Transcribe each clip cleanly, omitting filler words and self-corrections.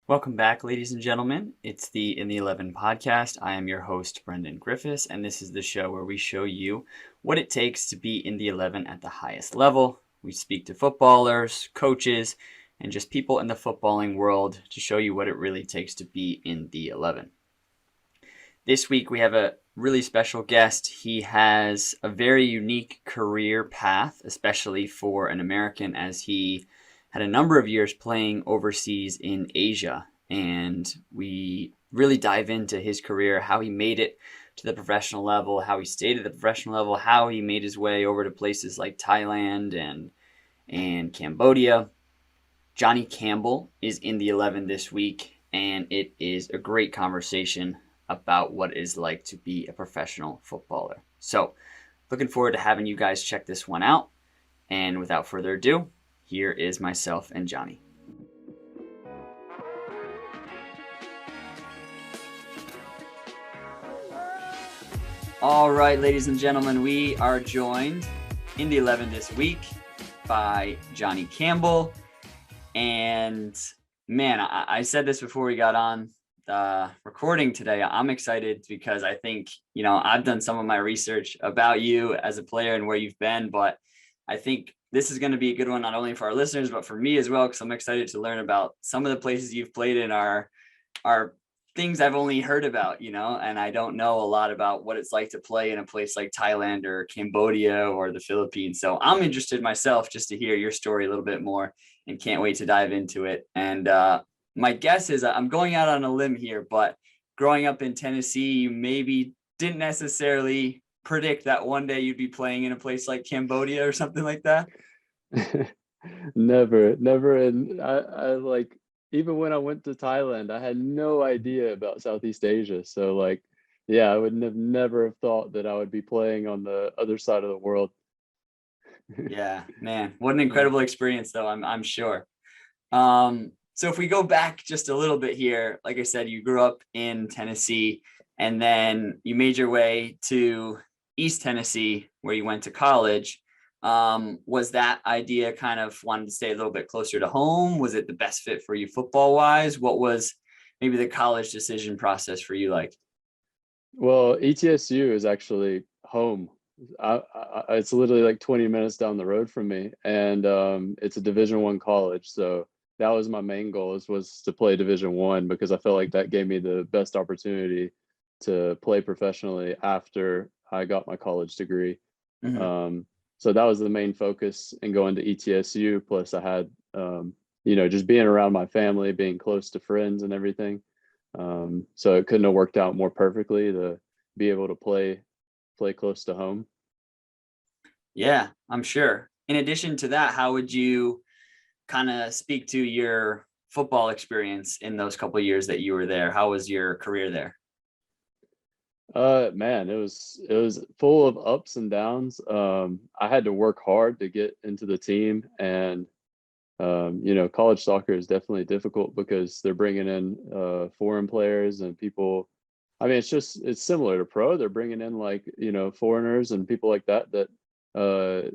Welcome back, ladies and gentlemen. It's the In the 11 podcast. I am your host, Brendan Griffiths, and this is the show where we show you what it takes to be in the 11 at the highest level. We speak to footballers, coaches, and just people in the footballing world to show you what it really takes to be in the 11. This week, we have a really special guest. He has a very unique career path, especially for an American, as he had a number of years playing overseas in Asia. And we really dive into his career, how he made it to the professional level, how he stayed at the professional level, how he made his way over to places like Thailand and Cambodia. Jonny Campbell is in the 11 this week, and it is a great conversation about what it is like to be a professional footballer. So, looking forward to having you guys check this one out. And without further ado, here is myself and Jonny. All right, ladies and gentlemen, we are joined in the 11 this week by Jonny Campbell. And man, I said this before we got on recording today. I'm excited because I think, I've done some of my research about you as a player and where you've been, but I think this is going to be a good one, not only for our listeners, but for me as well, because I'm excited to learn about some of the places you've played in are things I've only heard about, and I don't know a lot about what it's like to play in a place like Thailand or Cambodia or the Philippines. So I'm interested myself just to hear your story a little bit more and can't wait to dive into it. And my guess is I'm going out on a limb here, but growing up in Tennessee, you maybe didn't necessarily predict that one day you'd be playing in a place like Cambodia or something like that. Never. And I like, even when I went to Thailand, I had no idea about Southeast Asia. So yeah, I would never have thought that I would be playing on the other side of the world. Yeah, man, what an Yeah. incredible experience though, I'm sure. So if we go back just a little bit here, like I said, you grew up in Tennessee and then you made your way to East Tennessee where you went to college. Was that idea kind of wanted to stay a little bit closer to home? Was it the best fit for you football wise? What was maybe the college decision process for you like? Well, ETSU is actually home. It's literally like 20 minutes down the road from me, and it's a Division I college. So that was my main goal was to play Division I because I felt like that gave me the best opportunity to play professionally after I got my college degree. Mm-hmm. So that was the main focus in going to ETSU. Plus, I had just being around my family, being close to friends and everything. So it couldn't have worked out more perfectly to be able to play close to home. Yeah, I'm sure. In addition to that, how would you kind of speak to your football experience in those couple of years that you were there? How was your career there? Man, it was full of ups and downs. I had to work hard to get into the team, and college soccer is definitely difficult because they're bringing in foreign players and people. I mean, it's similar to pro. They're bringing in foreigners and people like that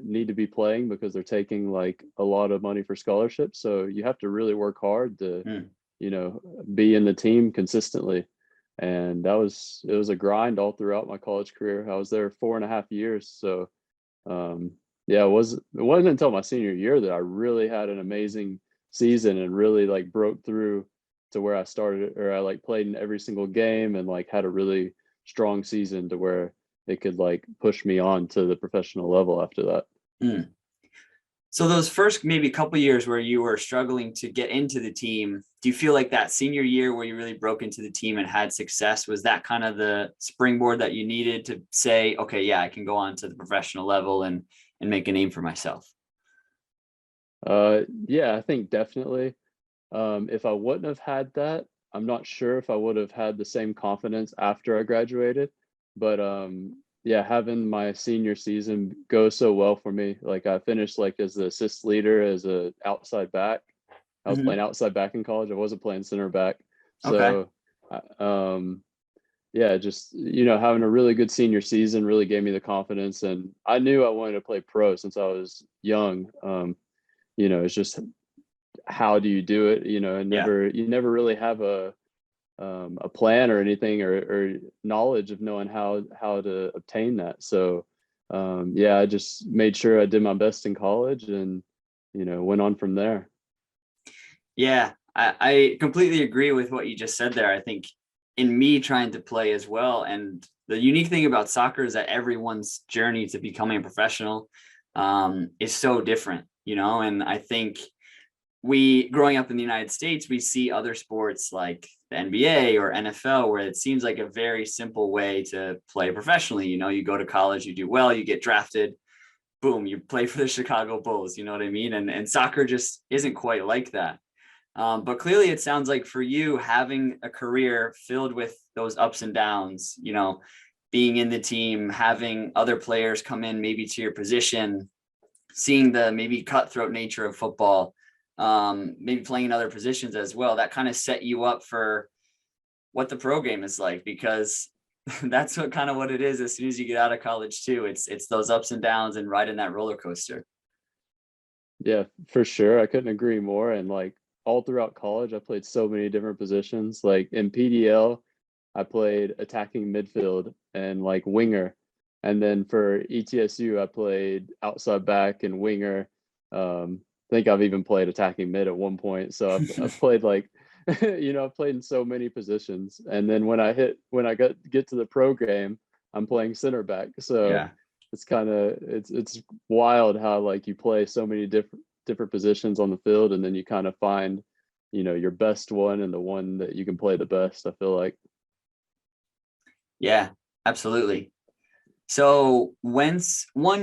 need to be playing because they're taking like a lot of money for scholarships. So you have to really work hard to Mm. be in the team consistently. And it was a grind all throughout my college career. I was there 4.5 years. So yeah, it wasn't until my senior year that I really had an amazing season and really like broke through to where I started, or I like played in every single game and like had a really strong season to where it could like push me on to the professional level after that. Mm. So those first maybe couple years where you were struggling to get into the team, do you feel like that senior year where you really broke into the team and had success, was that kind of the springboard that you needed to say, okay, yeah, I can go on to the professional level and make a name for myself? Yeah, I think definitely. If I wouldn't have had that, I'm not sure if I would have had the same confidence after I graduated. But yeah, having my senior season go so well for me, like I finished like as the assist leader as a outside back. I was playing Mm-hmm. outside back in college. I wasn't playing center back. Okay. So, yeah, just having a really good senior season really gave me the confidence, and I knew I wanted to play pro since I was young. It's just how do you do it, and Yeah. you never really have a plan or anything, or knowledge of knowing how to obtain that. So yeah, I just made sure I did my best in college, and went on from there. Yeah, I completely agree with what you just said there. I think in me trying to play as well, and the unique thing about soccer is that everyone's journey to becoming a professional is so different, and I think we growing up in the United States, we see other sports like the NBA or NFL where it seems like a very simple way to play professionally. You go to college, you do well, you get drafted, boom, you play for the Chicago Bulls. You know what I mean? And soccer just isn't quite like that. But clearly, it sounds like for you, having a career filled with those ups and downs, being in the team, having other players come in maybe to your position, seeing the maybe cutthroat nature of football, maybe playing in other positions as well, that kind of set you up for what the pro game is like, because that's what it is as soon as you get out of college too. It's those ups and downs and riding that roller coaster. Yeah, for sure. I couldn't agree more. And like all throughout college, I played so many different positions. Like in PDL, I played attacking midfield and like winger. And then for ETSU, I played outside back and winger. I think I've even played attacking mid at one point. So I've played like, I've played in so many positions. And then when I get to the pro game, I'm playing center back. So Yeah. it's wild how like you play so many different positions on the field, and then you kind of find your best one and the one that you can play the best, I feel like. Yeah, absolutely. So when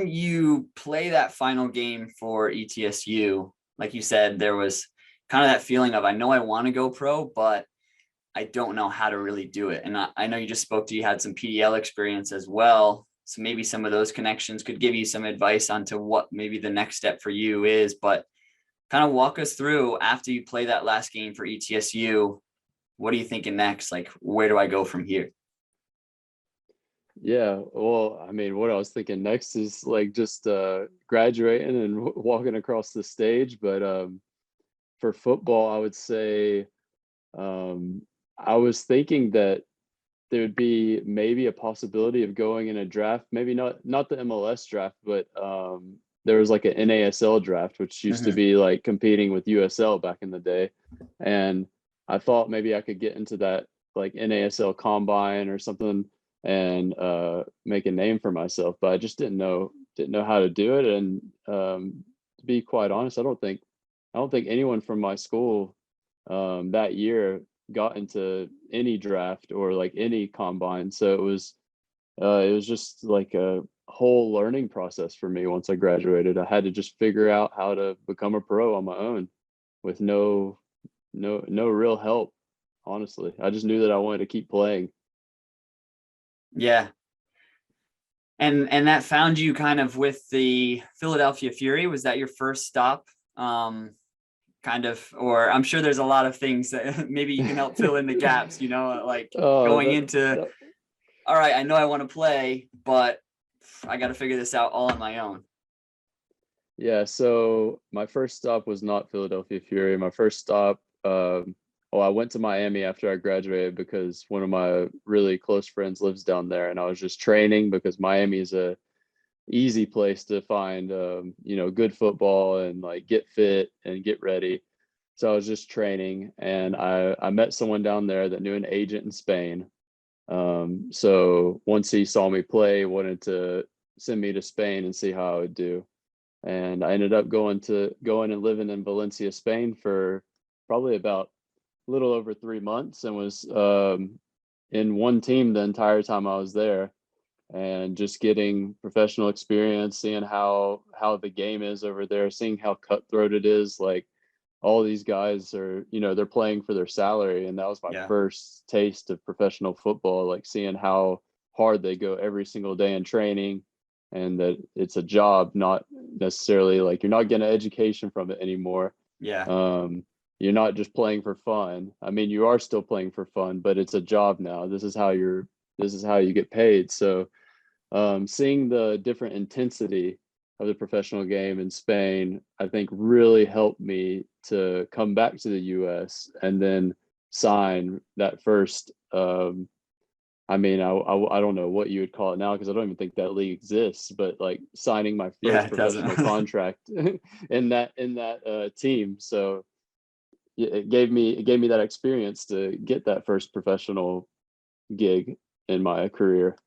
you play that final game for ETSU, like you said, there was kind of that feeling of, I know I want to go pro, but I don't know how to really do it. And I know you just spoke to, you had some PDL experience as well. So maybe some of those connections could give you some advice onto what maybe the next step for you is, but kind of walk us through after you play that last game for ETSU. What are you thinking next? Like, where do I go from here? Yeah, well, I mean, what I was thinking next is like just graduating and walking across the stage. But for football, I would say um, I was thinking that there would be maybe a possibility of going in a draft, maybe not the MLS draft, but there was like an NASL draft, which used to Mm-hmm. be like competing with USL back in the day. And I thought maybe I could get into that like NASL combine or something, and make a name for myself, but I just didn't know how to do it. And to be quite honest, I don't think anyone from my school that year got into any draft or like any combine. So it was just like a whole learning process for me. Once I graduated, I had to just figure out how to become a pro on my own with no real help. Honestly, I just knew that I wanted to keep playing. Yeah. And that found you kind of with the Philadelphia Fury. Was that your first stop? Kind of, or I'm sure there's a lot of things that maybe you can help fill in the gaps, like Oh, going into, all right, I know I want to play, but I got to figure this out all on my own. yeah. So my first stop was not Philadelphia Fury. My first stop, well, I went to Miami after I graduated because one of my really close friends lives down there, and I was just training because Miami is a easy place to find, good football and like get fit and get ready. So I was just training, and I met someone down there that knew an agent in Spain. So once he saw me play, wanted to send me to Spain and see how I would do. And I ended up going and living in Valencia, Spain for probably about a little over 3 months, and was in one team the entire time I was there, and just getting professional experience, seeing how the game is over there, seeing how cutthroat it is. Like all these guys are, they're playing for their salary, and that was my Yeah. first taste of professional football. Like seeing how hard they go every single day in training, and that it's a job, not necessarily like you're not getting an education from it anymore. Yeah. um you're not just playing for fun. I mean, you are still playing for fun, but it's a job now. This is how you get paid. So seeing the different intensity of the professional game in Spain, I think really helped me to come back to the US and then sign that first. I don't know what you would call it now because I don't even think that league exists, but like signing my Yeah, first it professional doesn't. contract in that team. So it gave me that experience to get that first professional gig in my career.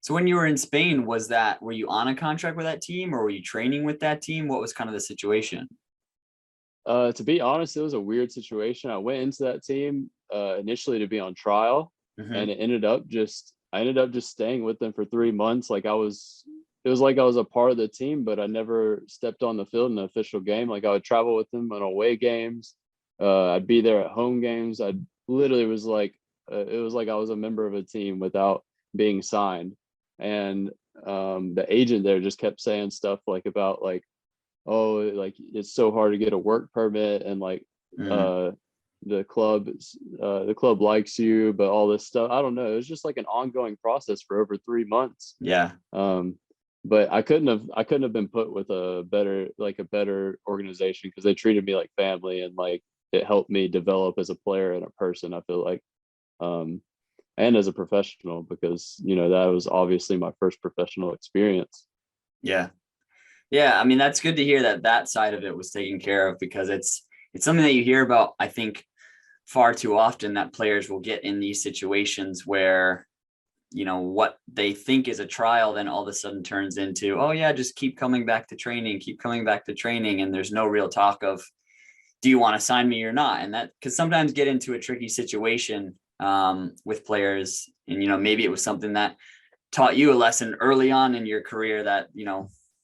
So when you were in Spain, were you on a contract with that team or were you training with that team? What was kind of the situation? To be honest, it was a weird situation. I went into that team initially to be on trial, and Hmm. I ended up just staying with them for 3 months. It was like I was a part of the team, but I never stepped on the field in an official game. Like I would travel with them on away games. I'd be there at home games. I literally was like, it was like I was a member of a team without being signed. And the agent there just kept saying stuff like about like, oh, like it's so hard to get a work permit, and like Mm, uh the club likes you, but all this stuff, I don't know, it was just like an ongoing process for over 3 months. yeah. But I couldn't have been put with a better organization because they treated me like family, and like it helped me develop as a player and a person, I feel like, um and as a professional, because that was obviously my first professional experience. Yeah. Yeah. I mean, that's good to hear that that side of it was taken care of because it's something that you hear about, I think, far too often that players will get in these situations where, what they think is a trial then all of a sudden turns into, oh yeah, just keep coming back to training, keep coming back to training. And there's no real talk of, do you want to sign me or not? And that could sometimes get into a tricky situation with players. And, maybe it was something that taught you a lesson early on in your career that,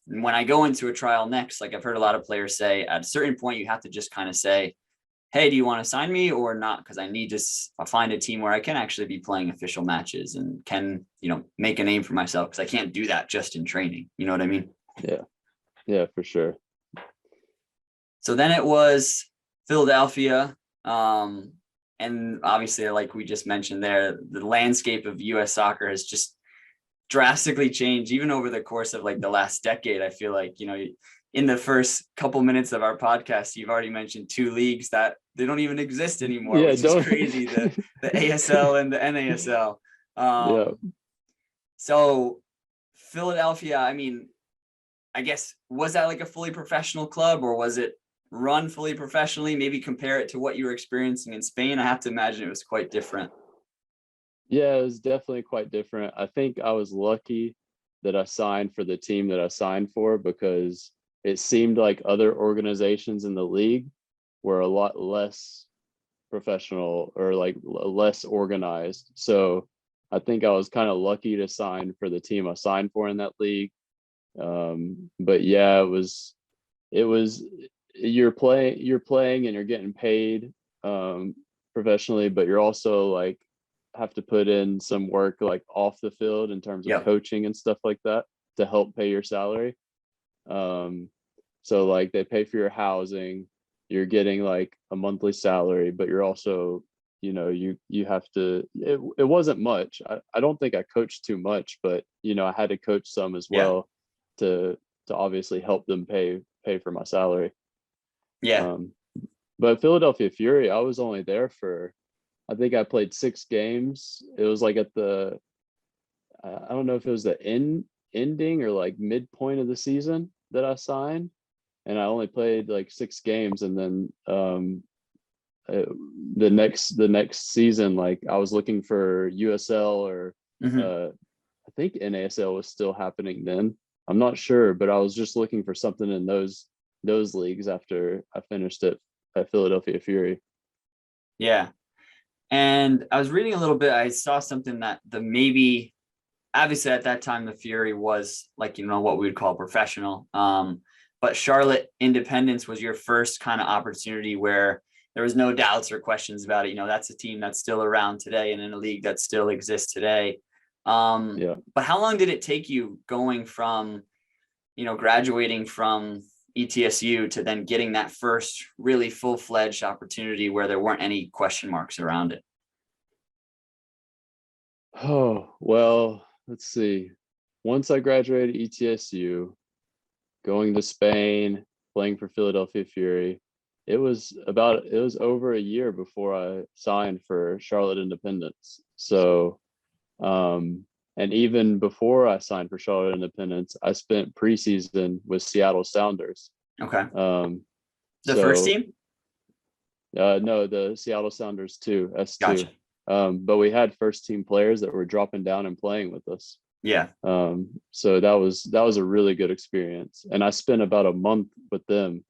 when I go into a trial next, like I've heard a lot of players say at a certain point, you have to just kind of say, hey, do you want to sign me or not? Because I need to find a team where I can actually be playing official matches and can, make a name for myself because I can't do that just in training. You know what I mean? Yeah, yeah, for sure. So then it was Philadelphia. And obviously, like we just mentioned there, the landscape of US soccer has just drastically changed even over the course of like the last decade. I feel like, in the first couple minutes of our podcast, you've already mentioned two leagues that they don't even exist anymore, Yeah, which is don't. crazy. The ASL and the NASL. Yeah. So Philadelphia, I mean, I guess, was that like a fully professional club or was it run fully professionally? Maybe compare it to what you were experiencing in Spain. I have to imagine it was quite different. Yeah, it was definitely quite different. I think I was lucky that I signed for the team that I signed for, because it seemed like other organizations in the league were a lot less professional, or like less organized. So I think I was kind of lucky to sign for the team I signed for in that league. But yeah, it was you're playing and you're getting paid professionally, but you're also like have to put in some work like off the field in terms of Yep. coaching and stuff like that to help pay your salary. um so like they pay for your housing, you're getting like a monthly salary, but you're also, you have to, it wasn't much. I don't think I coached too much, but I had to coach some as Yeah. well to obviously help them pay for my salary. Yeah. um but Philadelphia Fury, I was only there for, I think I played 6 games. It was like at the, I don't know if it was the ending or like midpoint of the season that I signed, and I only played like 6 games, and then uh, the next season, like I was looking for USL or Hmm. I think NASL was still happening then. I'm not sure, but I was just looking for something in those leagues after I finished it at Philadelphia Fury. Yeah. And I was reading a little bit. I saw something that the maybe obviously at that time the Fury was like, what we would call professional. But Charlotte Independence was your first kind of opportunity where there was no doubts or questions about it. That's a team that's still around today and in a league that still exists today. Yeah. But how long did it take you going from, graduating from ETSU to then getting that first really full-fledged opportunity where there weren't any question marks around it? Oh, well, let's see. Once I graduated ETSU, going to Spain, playing for Philadelphia Fury. It was over a year before I signed for Charlotte Independence. So, and even before I signed for Charlotte Independence, I spent preseason with Seattle Sounders. Okay. Um, The first so team? no, the Seattle Sounders too, S2. Gotcha. But we had first team players that were dropping down and playing with us. Yeah. So that was a really good experience. And I spent about a month with them.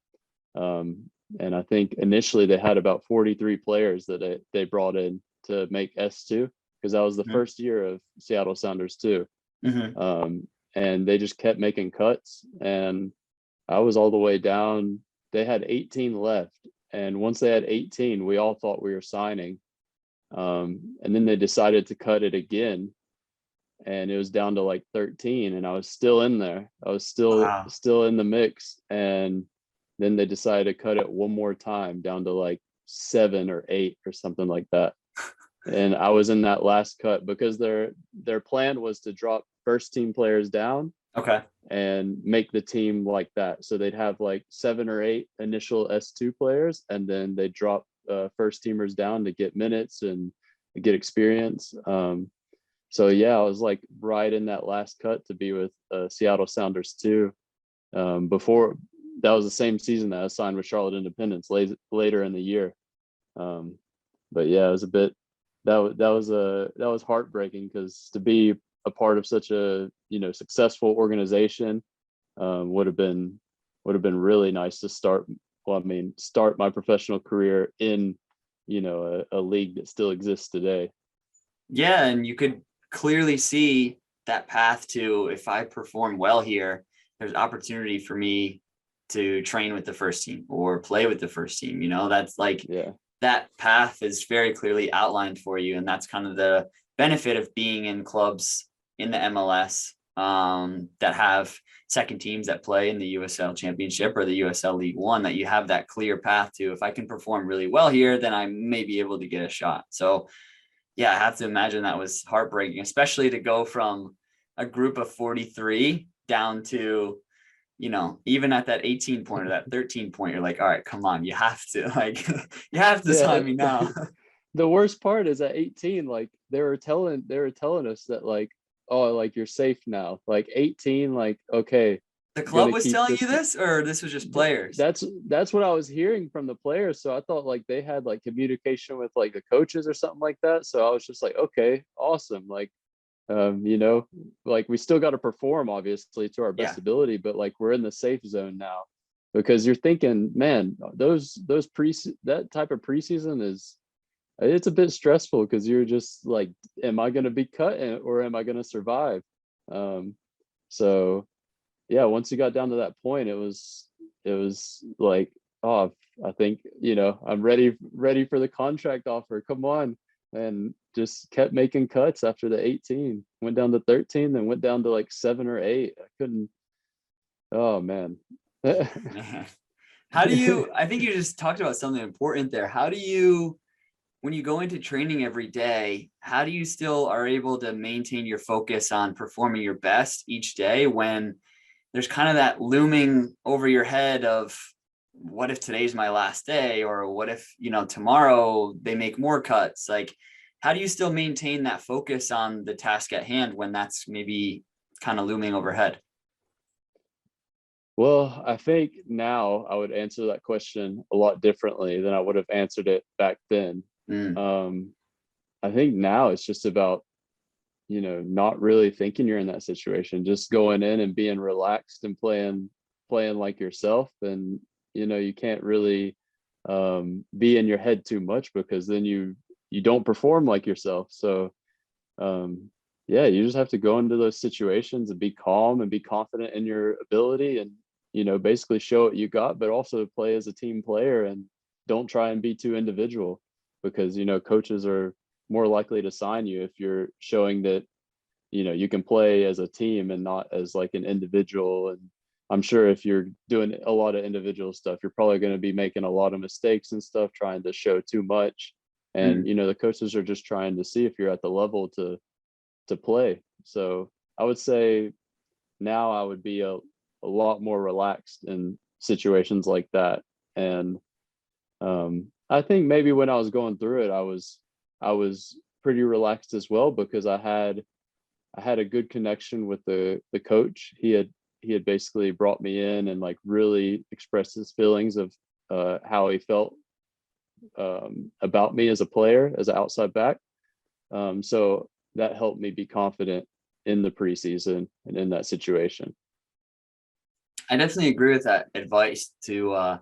And I think initially they had about 43 players that they brought in to make S2, because that was the first year of Seattle Sounders too. And they just kept making cuts, and I was all the way down. They had 18 left. And once they had 18, we all thought we were signing. And then they decided to cut it again, and it was down to like 13, and I was still in there. I was still in the mix. And then they decided to cut it one more time down to like 7 or 8 or something like that. And I was in that last cut because their plan was to drop first team players down. Okay. And make the team like that. So they'd have like 7 or 8 initial S2 players, and then they drop first teamers down to get minutes and get experience. So yeah, I was like right in that last cut to be with Seattle Sounders too. Before that was the same season that I signed with Charlotte Independence later in the year. But yeah, it was a bit that was heartbreaking, because to be a part of such a successful organization would have been really nice to start my professional career in a league that still exists today. Yeah, and you could clearly see that path to, if I perform well here, there's opportunity for me to train with the first team or play with the first team. That's like, that path is very clearly outlined for you, and that's kind of the benefit of being in clubs in the MLS that have second teams that play in the USL Championship or the USL League One, that you have that clear path to, if I can perform really well here, then I may be able to get a shot. So yeah, I have to imagine that was heartbreaking, especially to go from a group of 43 down to, even at that 18 point or that 13 point, you're like, all right, come on, you have to sign me now. The worst part is at 18, like they were telling us that like, oh, like you're safe now. Like 18, like, okay. The club was telling you this, or this was just players? That's what I was hearing from the players. So I thought like they had like communication with like the coaches or something like that. So I was just like, okay, awesome. Like, like we still got to perform obviously to our best ability, but like we're in the safe zone now, because you're thinking, man, that type of preseason it's a bit stressful, because you're just like, am I going to be cut or am I going to survive? So yeah, once you got down to that point, it was like, oh, I think, I'm ready for the contract offer. Come on. And just kept making cuts after the 18, went down to 13, then went down to like 7 or 8. I couldn't. Oh man. How do you, I think you just talked about something important there. How do you, when you go into training every day, how do you still are able to maintain your focus on performing your best each day when there's kind of that looming over your head of, what if today's my last day, or what if, tomorrow they make more cuts? Like, how do you still maintain that focus on the task at hand when that's maybe kind of looming overhead? Well, I think now I would answer that question a lot differently than I would have answered it back then. I think now it's just about, not really thinking you're in that situation, just going in and being relaxed and playing like yourself. And, you can't really be in your head too much, because then you don't perform like yourself. So, yeah, you just have to go into those situations and be calm and be confident in your ability, and, basically show what you got, but also play as a team player, and don't try and be too individual, because, coaches are more likely to sign you if you're showing that, you can play as a team and not as like an individual. And I'm sure if you're doing a lot of individual stuff, you're probably going to be making a lot of mistakes and stuff, trying to show too much. And, the coaches are just trying to see if you're at the level to play. So I would say now I would be a lot more relaxed in situations like that. And I think maybe when I was going through it, I was pretty relaxed as well, because I had a good connection with the coach. He had basically brought me in and like really expressed his feelings of how he felt about me as a player, as an outside back. So that helped me be confident in the preseason and in that situation. I definitely agree with that advice to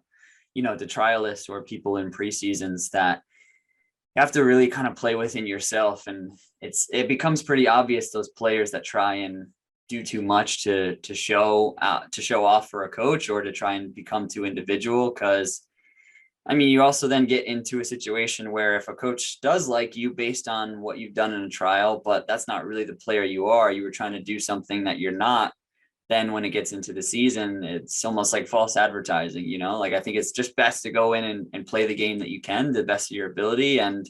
to trialists or people in preseasons, that you have to really kind of play within yourself. And it becomes pretty obvious, those players that try and do too much to show off for a coach, or to try and become too individual. Because I mean, you also then get into a situation where if a coach does like you based on what you've done in a trial, but that's not really the player you were trying to do something that you're not, then when it gets into the season, it's almost like false advertising, like I think it's just best to go in and play the game that you can, the best of your ability. And,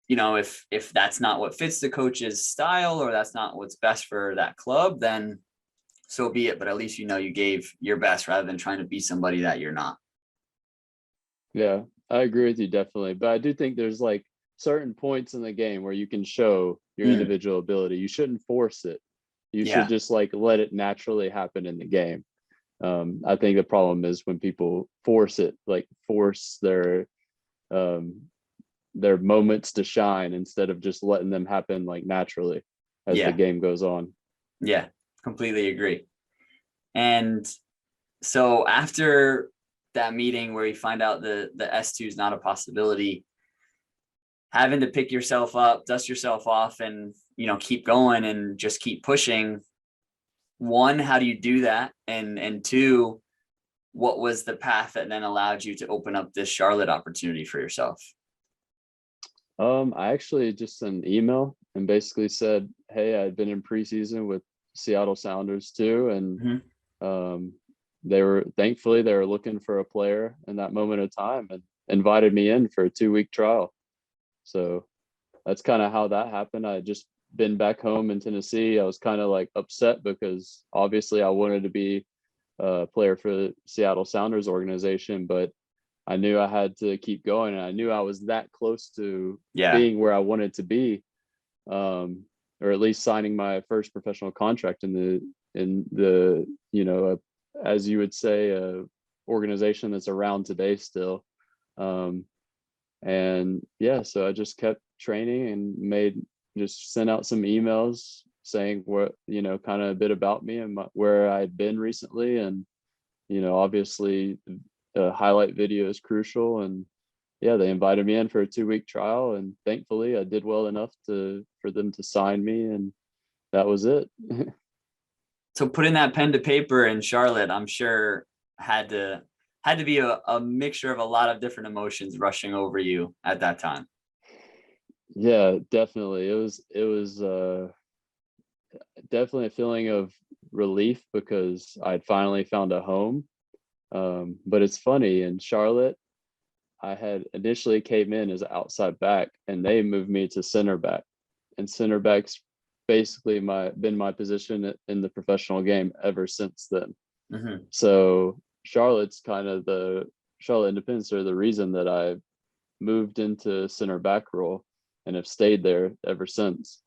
if that's not what fits the coach's style, or that's not what's best for that club, then so be it. But at least, you gave your best, rather than trying to be somebody that you're not. Yeah, I agree with you definitely. But I do think there's like certain points in the game where you can show your individual ability. You shouldn't force it. You should just like let it naturally happen in the game. I think the problem is when people force it, like force their moments to shine instead of just letting them happen like naturally as the game goes on. Yeah, completely agree. And so after that meeting where you find out the S2 is not a possibility, having to pick yourself up, dust yourself off, and keep going and just keep pushing. One, how do you do that? And two, what was the path that then allowed you to open up this Charlotte opportunity for yourself? I actually just sent an email and basically said, hey, I'd been in preseason with Seattle Sounders too, and they were looking for a player in that moment of time and invited me in for a 2-week trial. So that's kind of how that happened. I had just been back home in Tennessee. I was kind of like upset because obviously I wanted to be a player for the Seattle Sounders organization, but I knew I had to keep going, and I knew I was that close to being where I wanted to be, or at least signing my first professional contract in the as you would say, organization that's around today still. And yeah, so I just kept training and just sent out some emails saying what, kind of a bit about me and where I'd been recently. And, obviously a highlight video is crucial. And yeah, they invited me in for a 2-week trial, and thankfully I did well enough for them to sign me, and that was it. So putting that pen to paper in Charlotte, I'm sure had to be a mixture of a lot of different emotions rushing over you at that time. Yeah, definitely. It was definitely a feeling of relief because I'd finally found a home. But it's funny, in Charlotte, I had initially came in as an outside back, and they moved me to center back. And center back's basically been my position in the professional game ever since then. So Charlotte's kind of the Charlotte Independents are the reason that I moved into center back role and have stayed there ever since.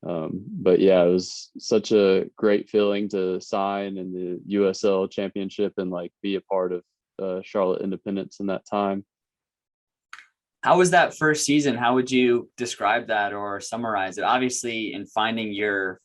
But yeah, it was such a great feeling to sign in the USL Championship and like be a part of Charlotte Independents in that time. How was that first season? How would you describe that or summarize it? Obviously, in finding your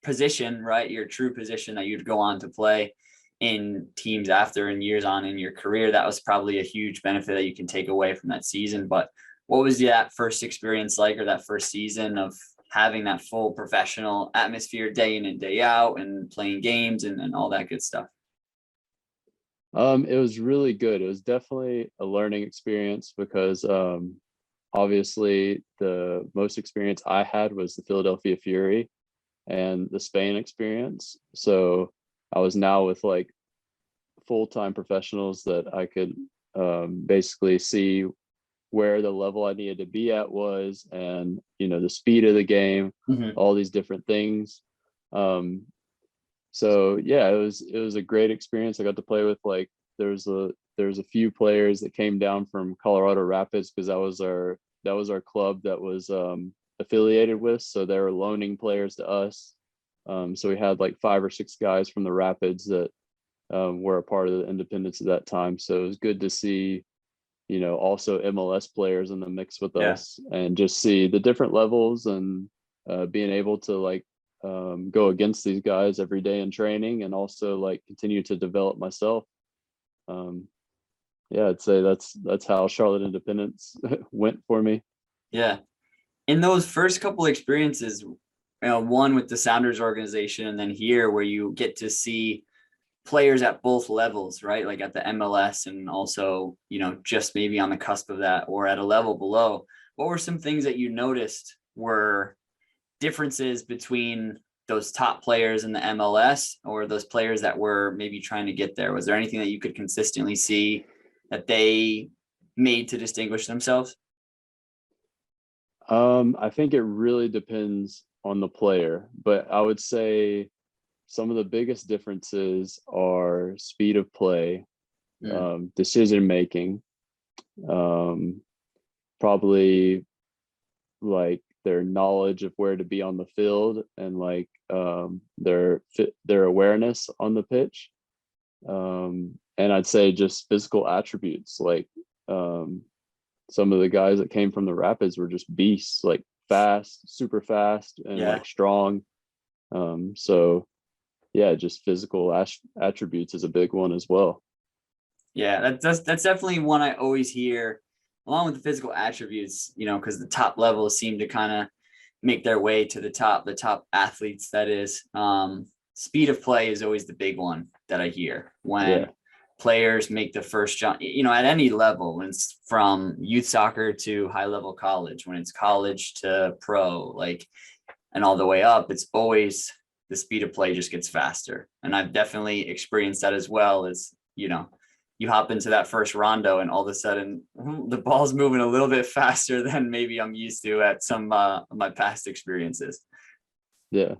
position, right, your true position that you'd go on to play in teams after and years on in your career, that was probably a huge benefit that you can take away from that season. But what was that first experience like, or that first season of having that full professional atmosphere day in and day out and playing games and all that good stuff? It was really good. It was definitely a learning experience because obviously the most experience I had was the Philadelphia Fury and the Spain experience. So I was now with like full-time professionals that I could basically see where the level I needed to be at was, and the speed of the game, all these different things. So yeah, it was a great experience. I got to play with like there's a few players that came down from Colorado Rapids because that was our club that was affiliated with. So they were loaning players to us. So we had like 5 or 6 guys from the Rapids that were a part of the Independence at that time. So it was good to see, also MLS players in the mix with Yeah. us and just see the different levels and being able to like go against these guys every day in training and also like continue to develop myself. Um, yeah, I'd say that's how Charlotte Independence went for me. Yeah. In those first couple experiences, one with the Sounders organization and then here where you get to see players at both levels, right? Like at the MLS and also, just maybe on the cusp of that or at a level below. What were some things that you noticed were differences between those top players in the MLS or those players that were maybe trying to get there? Was there anything that you could consistently see that they made to distinguish themselves? I think it really depends on the player, but I would say some of the biggest differences are speed of play, Mm, decision making, um, probably like their knowledge of where to be on the field and like their awareness on the pitch. And I'd say just physical attributes like um, some of the guys that came from the Rapids were just beasts, like fast, super fast, and yeah. like strong. So yeah, just physical attributes is a big one as well. Yeah, that's definitely one I always hear, along with the physical attributes, because the top levels seem to kind of make their way to the top athletes, that is. Speed of play is always the big one that I hear when Yeah, players make the first jump, at any level, when it's from youth soccer to high level college, when it's college to pro, like, and all the way up, it's always the speed of play just gets faster. And I've definitely experienced that as well as, you hop into that first rondo and all of a sudden the ball's moving a little bit faster than maybe I'm used to at some of my past experiences. yeah.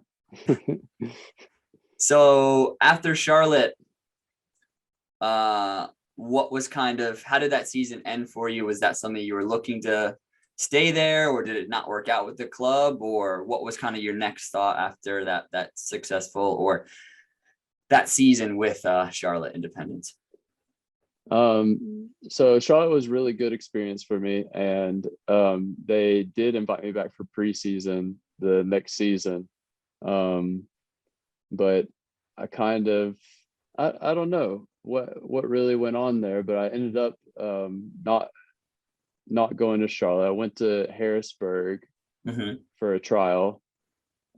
So after Charlotte, uh, what was how did that season end for you? Was that something you were looking to stay there, or did it not work out with the club, or what was kind of your next thought after that successful or that season with Charlotte Independence? So Charlotte was really good experience for me, and they did invite me back for preseason the next season. Um, but I kind of I don't know what really went on there, but I ended up not going to Charlotte. I went to Harrisburg Mm-hmm. for a trial.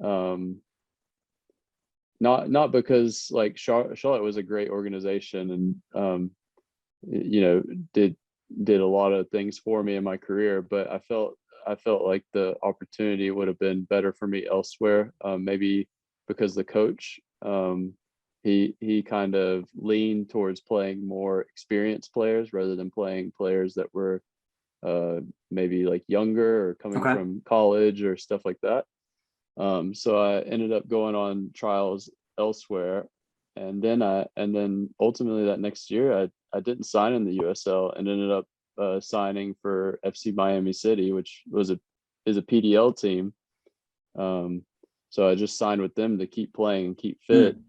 Um, not because like Charlotte was a great organization and you know did did a lot of things for me in my career, but I felt like the opportunity would have been better for me elsewhere. Maybe because the coach he kind of leaned towards playing more experienced players rather than playing players that were maybe like younger or coming Okay. from college or stuff like that. So I ended up going on trials elsewhere, and then ultimately that next year I didn't sign in the USL and ended up signing for FC Miami City, which is a PDL team. Um, so I just signed with them to keep playing and keep fit, Mm.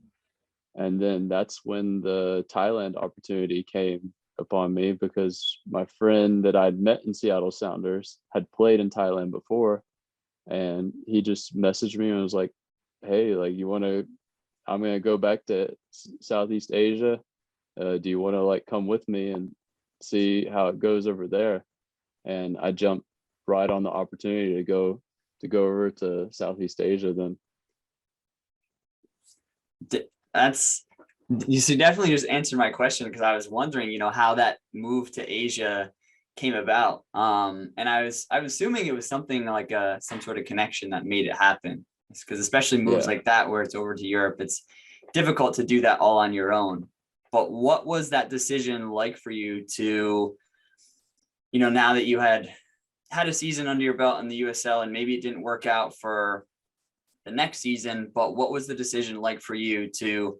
and then that's when the Thailand opportunity came upon me because my friend that I'd met in Seattle Sounders had played in Thailand before, and he just messaged me and was like, "Hey, like I'm gonna go back to Southeast Asia. Do you want to like come with me and see how it goes over there?" And I jumped right on the opportunity to go over to Southeast Asia then. That's you should definitely just answer my question because I was wondering, how that move to Asia came about. And I was assuming it was something like some sort of connection that made it happen. Because especially moves Yeah. like that where it's over to Europe, it's difficult to do that all on your own. But what was that decision like for you to, now that you had a season under your belt in the USL and maybe it didn't work out for the next season. But what was the decision like for you to,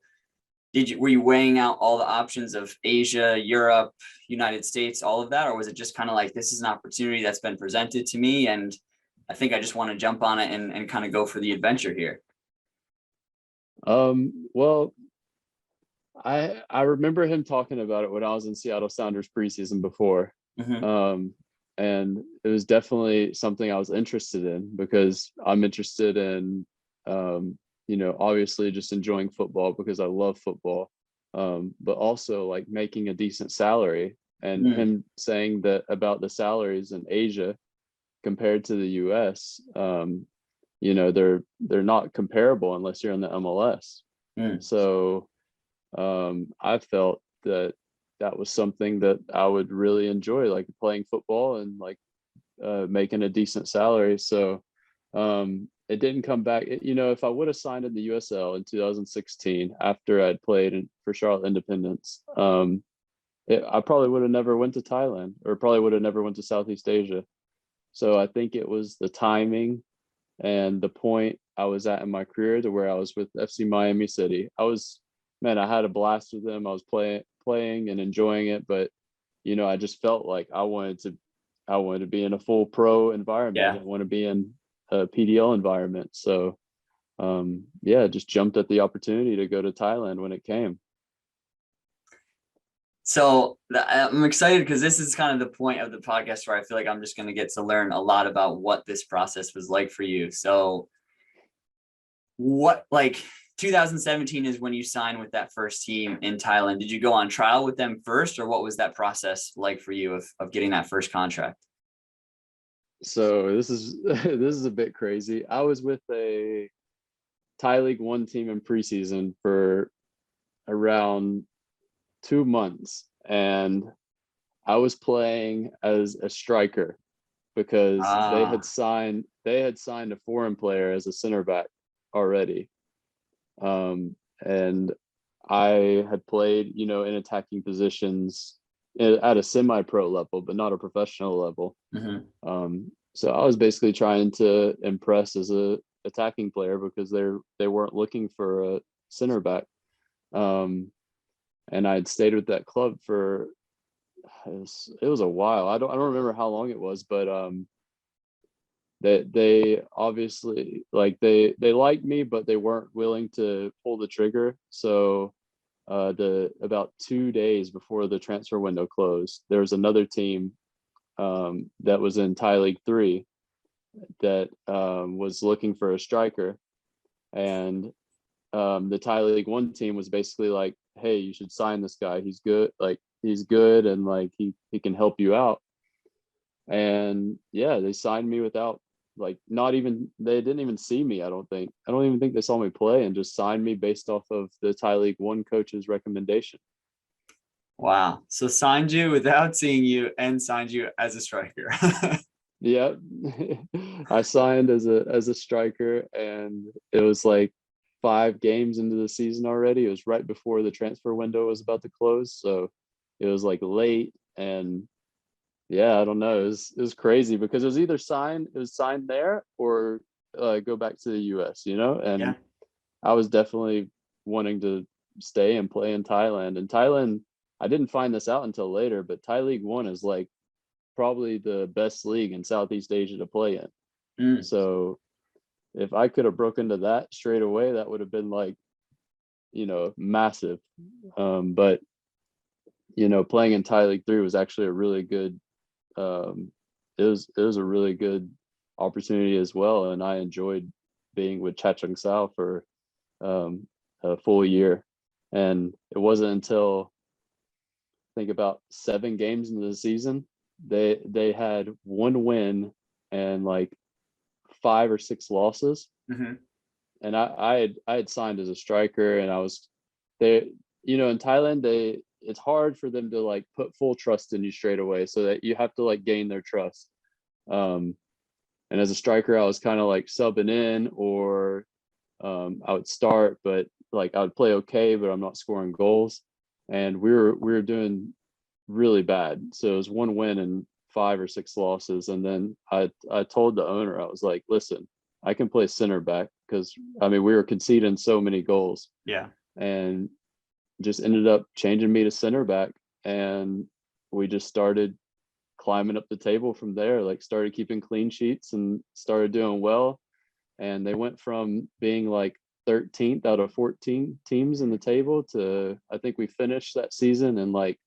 were you weighing out all the options of Asia, Europe, United States, all of that? Or was it just kind of like, this is an opportunity that's been presented to me, and I think I just want to jump on it and kind of go for the adventure here? Well, I remember him talking about it when I was in Seattle Sounders preseason before. Mm-hmm. And it was definitely something I was interested in because I'm interested in, obviously just enjoying football because I love football, but also like making a decent salary. And Mm. him saying that about the salaries in Asia compared to the US, they're not comparable unless you're in the MLS. Mm. So I felt that that was something that I would really enjoy, like playing football and like making a decent salary. So it didn't come back. If I would have signed in the USL in 2016 after I'd played for Charlotte Independence, I probably would have never went to Thailand, or probably would have never went to Southeast Asia. So I think it was the timing and the point I was at in my career to where I was with FC Miami City. I had a blast with them. I was playing and enjoying it, but I just felt like I wanted to be in a full pro environment. I Yeah. didn't want to be in a PDL environment. So just jumped at the opportunity to go to Thailand when it came. So I'm excited because this is kind of the point of the podcast where I feel like I'm just going to get to learn a lot about what this process was like for you. So what, like 2017 is when you signed with that first team in Thailand. Did you go on trial with them first, or what was that process like for you of getting that first contract? So this is this is a bit crazy. I was with a Thai League One team in preseason for around 2 months, and I was playing as a striker because they had signed a foreign player as a center back already. And I had played, in attacking positions at a semi-pro level, but not a professional level. Mm-hmm. So I was basically trying to impress as a attacking player because they weren't looking for a center back. And I'd stayed with that club for it was a while. I don't remember how long it was, but they obviously like they liked me, but they weren't willing to pull the trigger. So about 2 days before the transfer window closed, there was another team that was in Thai League 3 that was looking for a striker, and the Thai League 1 team was basically like, hey, you should sign this guy. He's good. Like he's good, and like he can help you out. And yeah, they signed me without they didn't even see me. I don't even think they saw me play, and just signed me based off of the Thai League 1 coach's recommendation. Wow. So signed you without seeing you and signed you as a striker. Yeah. I signed as a striker, and it was like 5 games into the season already. It was right before the transfer window was about to close, so it was like late. And yeah, I don't know, it was crazy because it was signed there or go back to the US, and Yeah. I was definitely wanting to stay and play in Thailand. And Thailand, I didn't find this out until later, but Thai League 1 is like probably the best league in Southeast Asia to play in. Mm. So if I could have broken into that straight away, that would have been like, massive. But playing in Thai League 3 was actually a really good it was a really good opportunity as well, and I enjoyed being with Chacheng Sao for a full year. And it wasn't until I think about 7 games into the season they had 1 win and like 5 or 6 losses. Mm-hmm. And I had signed as a striker, and I was they in Thailand it's hard for them to like put full trust in you straight away, so that you have to like gain their trust. And as a striker, I was kind of like subbing in, or I would start, but like I would play okay, but I'm not scoring goals. And we were doing really bad. So it was 1 win and 5 or 6 losses. And then I told the owner, I was like, listen, I can play center back because I mean we were conceding so many goals. Yeah. And just ended up changing me to center back, and we just started climbing up the table from there. Like started keeping clean sheets and started doing well. And they went from being like 13th out of 14 teams in the table to I think we finished that season in like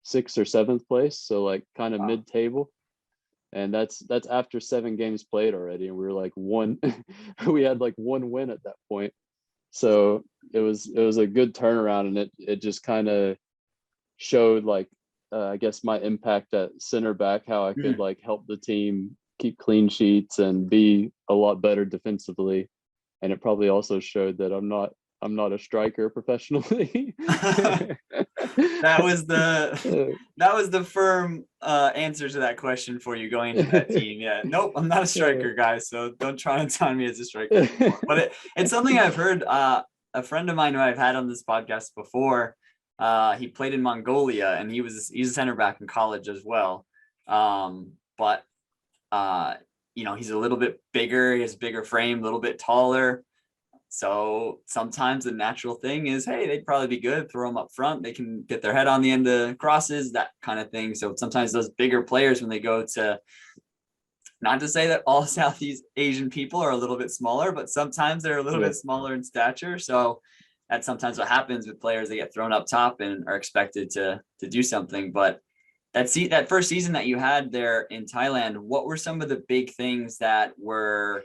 6th or 7th place, so like kind of Wow. mid-table. And that's after 7 games played already, and we were like one we had like one win at that point. So it was a good turnaround, and it just kind of showed like I guess my impact at center back, how I could Mhm. like help the team keep clean sheets and be a lot better defensively. And it probably also showed that I'm not a striker professionally. That was the firm answer to that question for you going into that team. Yeah, nope, I'm not a striker, guys. So don't try and sign me as a striker anymore. But it's something I've heard. A friend of mine who I've had on this podcast before, he played in Mongolia, and he's a center back in college as well. But he's a little bit bigger. He has a bigger frame, a little bit taller. So sometimes the natural thing is, hey, they'd probably be good. Throw them up front. They can get their head on the end of crosses, that kind of thing. So sometimes those bigger players, when they go to, not to say that all Southeast Asian people are a little bit smaller, but sometimes they're a little Yeah. bit smaller in stature. So that's sometimes what happens with players. They get thrown up top and are expected to do something. But that first season that you had there in Thailand, what were some of the big things that were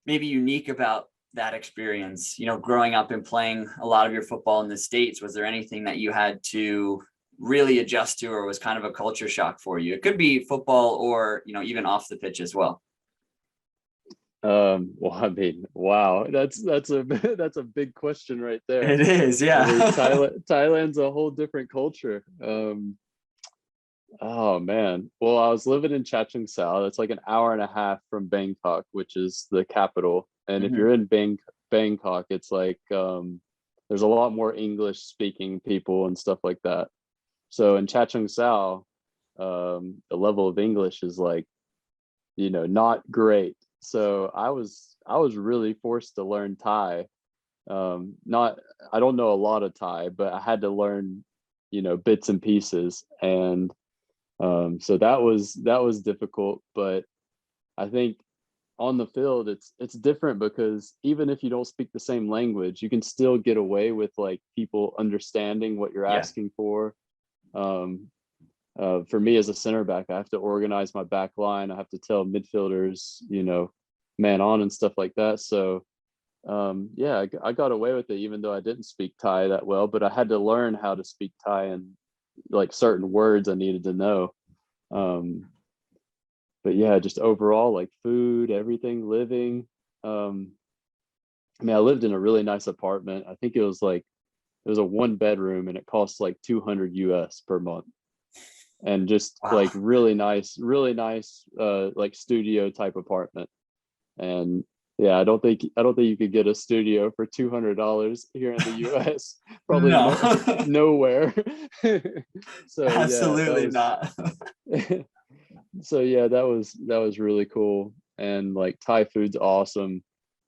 maybe unique about that experience, growing up and playing a lot of your football in the States? Was there anything that you had to really adjust to, or was kind of a culture shock for you? It could be football or, even off the pitch as well. Well, I mean, wow, that's a that's a big question right there. It is, I mean, yeah. Thailand's a whole different culture. Oh man. Well, I was living in Sao. It's like an hour and a half from Bangkok, which is the capital. And if Mhm. you're in Bangkok, it's like there's a lot more English speaking people and stuff like that. So in Sao, the level of English is like, not great. So I was really forced to learn Thai. Not I don't know a lot of Thai, but I had to learn, bits and pieces. And so that was difficult. But I think on the field it's different, because even if you don't speak the same language, you can still get away with like people understanding what you're Yeah. asking for. For me as a center back, I have to organize my back line. I have to tell midfielders, man on and stuff like that. So yeah, I got away with it, even though I didn't speak Thai that well. But I had to learn how to speak Thai, and like certain words I needed to know. um but yeah, just overall, like food, everything, living. um I mean, I lived in a really nice apartment. I think it was a 1 bedroom, and it cost like 200 US per month. And just like Wow. really nice like studio type apartment. And yeah, I don't think you could get a studio for $200 here in the US. Probably No. nowhere. So yeah, that Absolutely was not. so yeah, that was really cool. And like Thai food's awesome.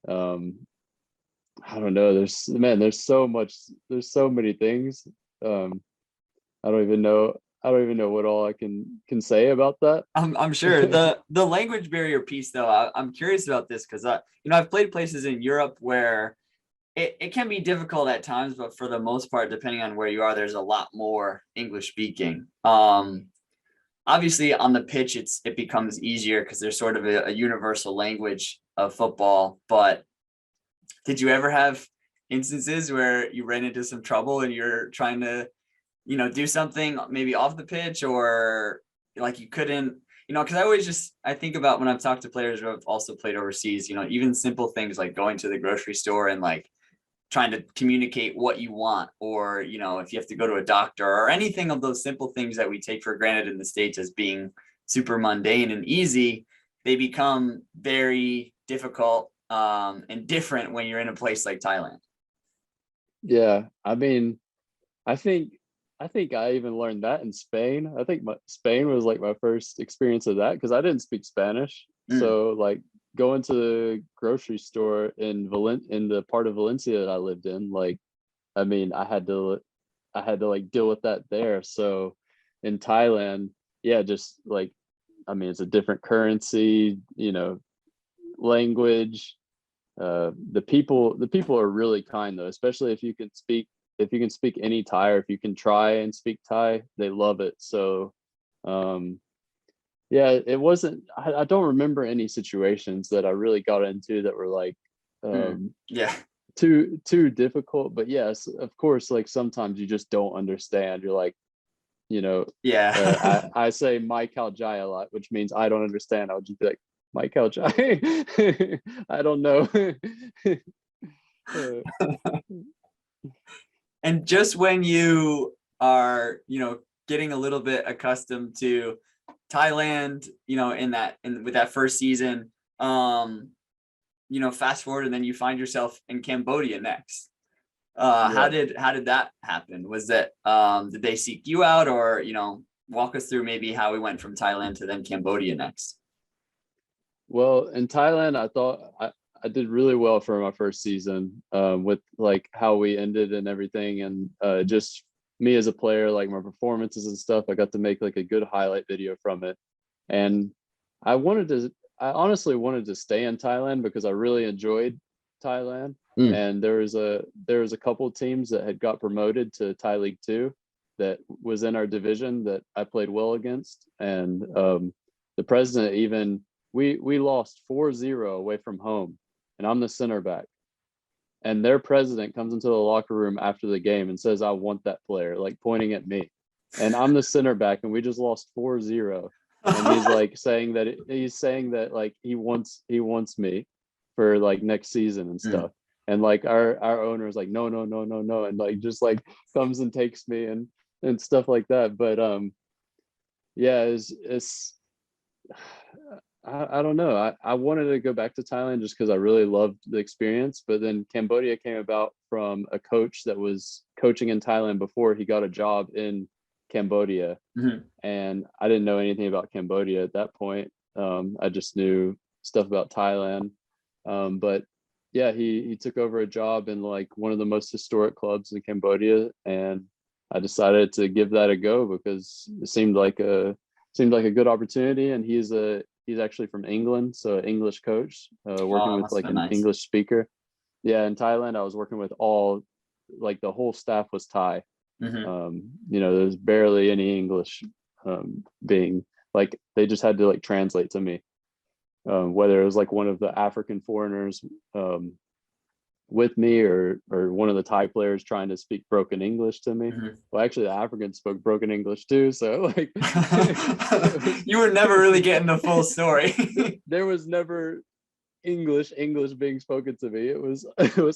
um I don't know, there's so many things. um I don't even know what all I can say about that. I'm sure the language barrier piece, though. I'm curious about this because I've played places in Europe where it can be difficult at times, but for the most part, depending on where you are, there's a lot more English speaking. Obviously on the pitch, it becomes easier because there's sort of a universal language of football. But did you ever have instances where you ran into some trouble and you're trying to do something maybe off the pitch, or like you couldn't, because I think about when I've talked to players who have also played overseas, even simple things like going to the grocery store and like trying to communicate what you want, or, if you have to go to a doctor or anything of those simple things that we take for granted in the States as being super mundane and easy, they become very difficult and different when you're in a place like Thailand. Yeah, I mean, I think I think I even learned that in Spain. I think Spain was like my first experience of that, because I didn't speak Spanish. Mm, So like going to the grocery store in in the part of Valencia that I lived in, like, I mean, I had to like deal with that there. So in Thailand, yeah, just like, I mean, it's a different currency, you know, language. The people are really kind though, especially if you can speak any Thai, or if you can try and speak Thai, they love it. So um yeah, it wasn't, I don't remember any situations that I really got into that were like um Yeah. too difficult. But yes, of course, like sometimes you just don't understand. You're like, you know, Yeah. I say my Jai a lot, which means I don't understand. I'll just be like, my Jai. I don't know. Uh, And just when you are, getting a little bit accustomed to Thailand, in with that first season, fast forward and then you find yourself in Cambodia next. How yeah. did that happen? Was that did they seek you out, or walk us through maybe how we went from Thailand to then Cambodia next? Well, in Thailand, I did really well for my first season, with like how we ended and everything, and just me as a player, like my performances and stuff. I got to make like a good highlight video from it, and I wanted to. I honestly wanted to stay in Thailand because I really enjoyed Thailand, Mm. and there was a couple of teams that had got promoted to Thai League Two that was in our division that I played well against, and the president even, we lost 4-0 away from home, and I'm the center back, and their president comes into the locker room after the game and says, I want that player, like pointing at me, and I'm the center back, and we just lost 4-0. And he's like saying that like he wants me for like next season and Mm. stuff. And like our owner is like, no, no, no, no, no, and like just like comes and takes me and stuff like that. But yeah, it's I don't know. I wanted to go back to Thailand just because I really loved the experience. But then Cambodia came about from a coach that was coaching in Thailand before he got a job in Cambodia. Mhm. And I didn't know anything about Cambodia at that point. I just knew stuff about Thailand. But yeah, he took over a job in like one of the most historic clubs in Cambodia, and I decided to give that a go because it seemed like a good opportunity. And he's actually from England, so English coach, Oh, working that with must have like been an nice. English speaker. Yeah, in Thailand, I was working with all, like the whole staff was Thai. Hmm. You know, there's barely any English, being like, they just had to like translate to me, whether it was like one of the African foreigners with me, or one of the Thai players trying to speak broken English to me. Hmm. Well, actually, the Africans spoke broken English too, so like it was You were never really getting the full story. there was never English being spoken to me. It was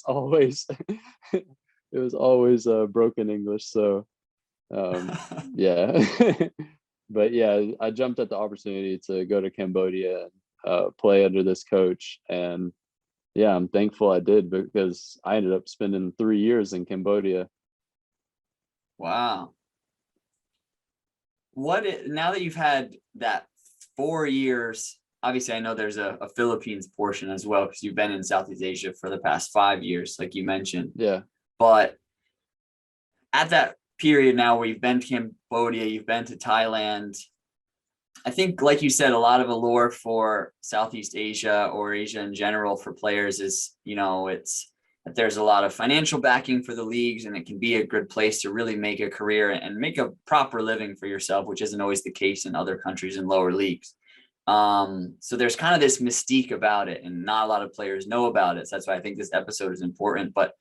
always it was always broken English. So yeah. But yeah, I jumped at the opportunity to go to Cambodia and play under this coach, and yeah, I'm thankful I did because I ended up spending 3 years in Cambodia. Wow. Now that you've had that 4 years, obviously I know there's a Philippines portion as well because you've been in Southeast Asia for the past 5 years, like you mentioned. Yeah. But at that period now where you've been to Cambodia, you've been to Thailand, I think, like you said, a lot of allure for Southeast Asia or Asia in general for players is, it's that there's a lot of financial backing for the leagues, and it can be a good place to really make a career and make a proper living for yourself, which isn't always the case in other countries in lower leagues. So there's kind of this mystique about it, and not a lot of players know about it. So that's why I think this episode is important. But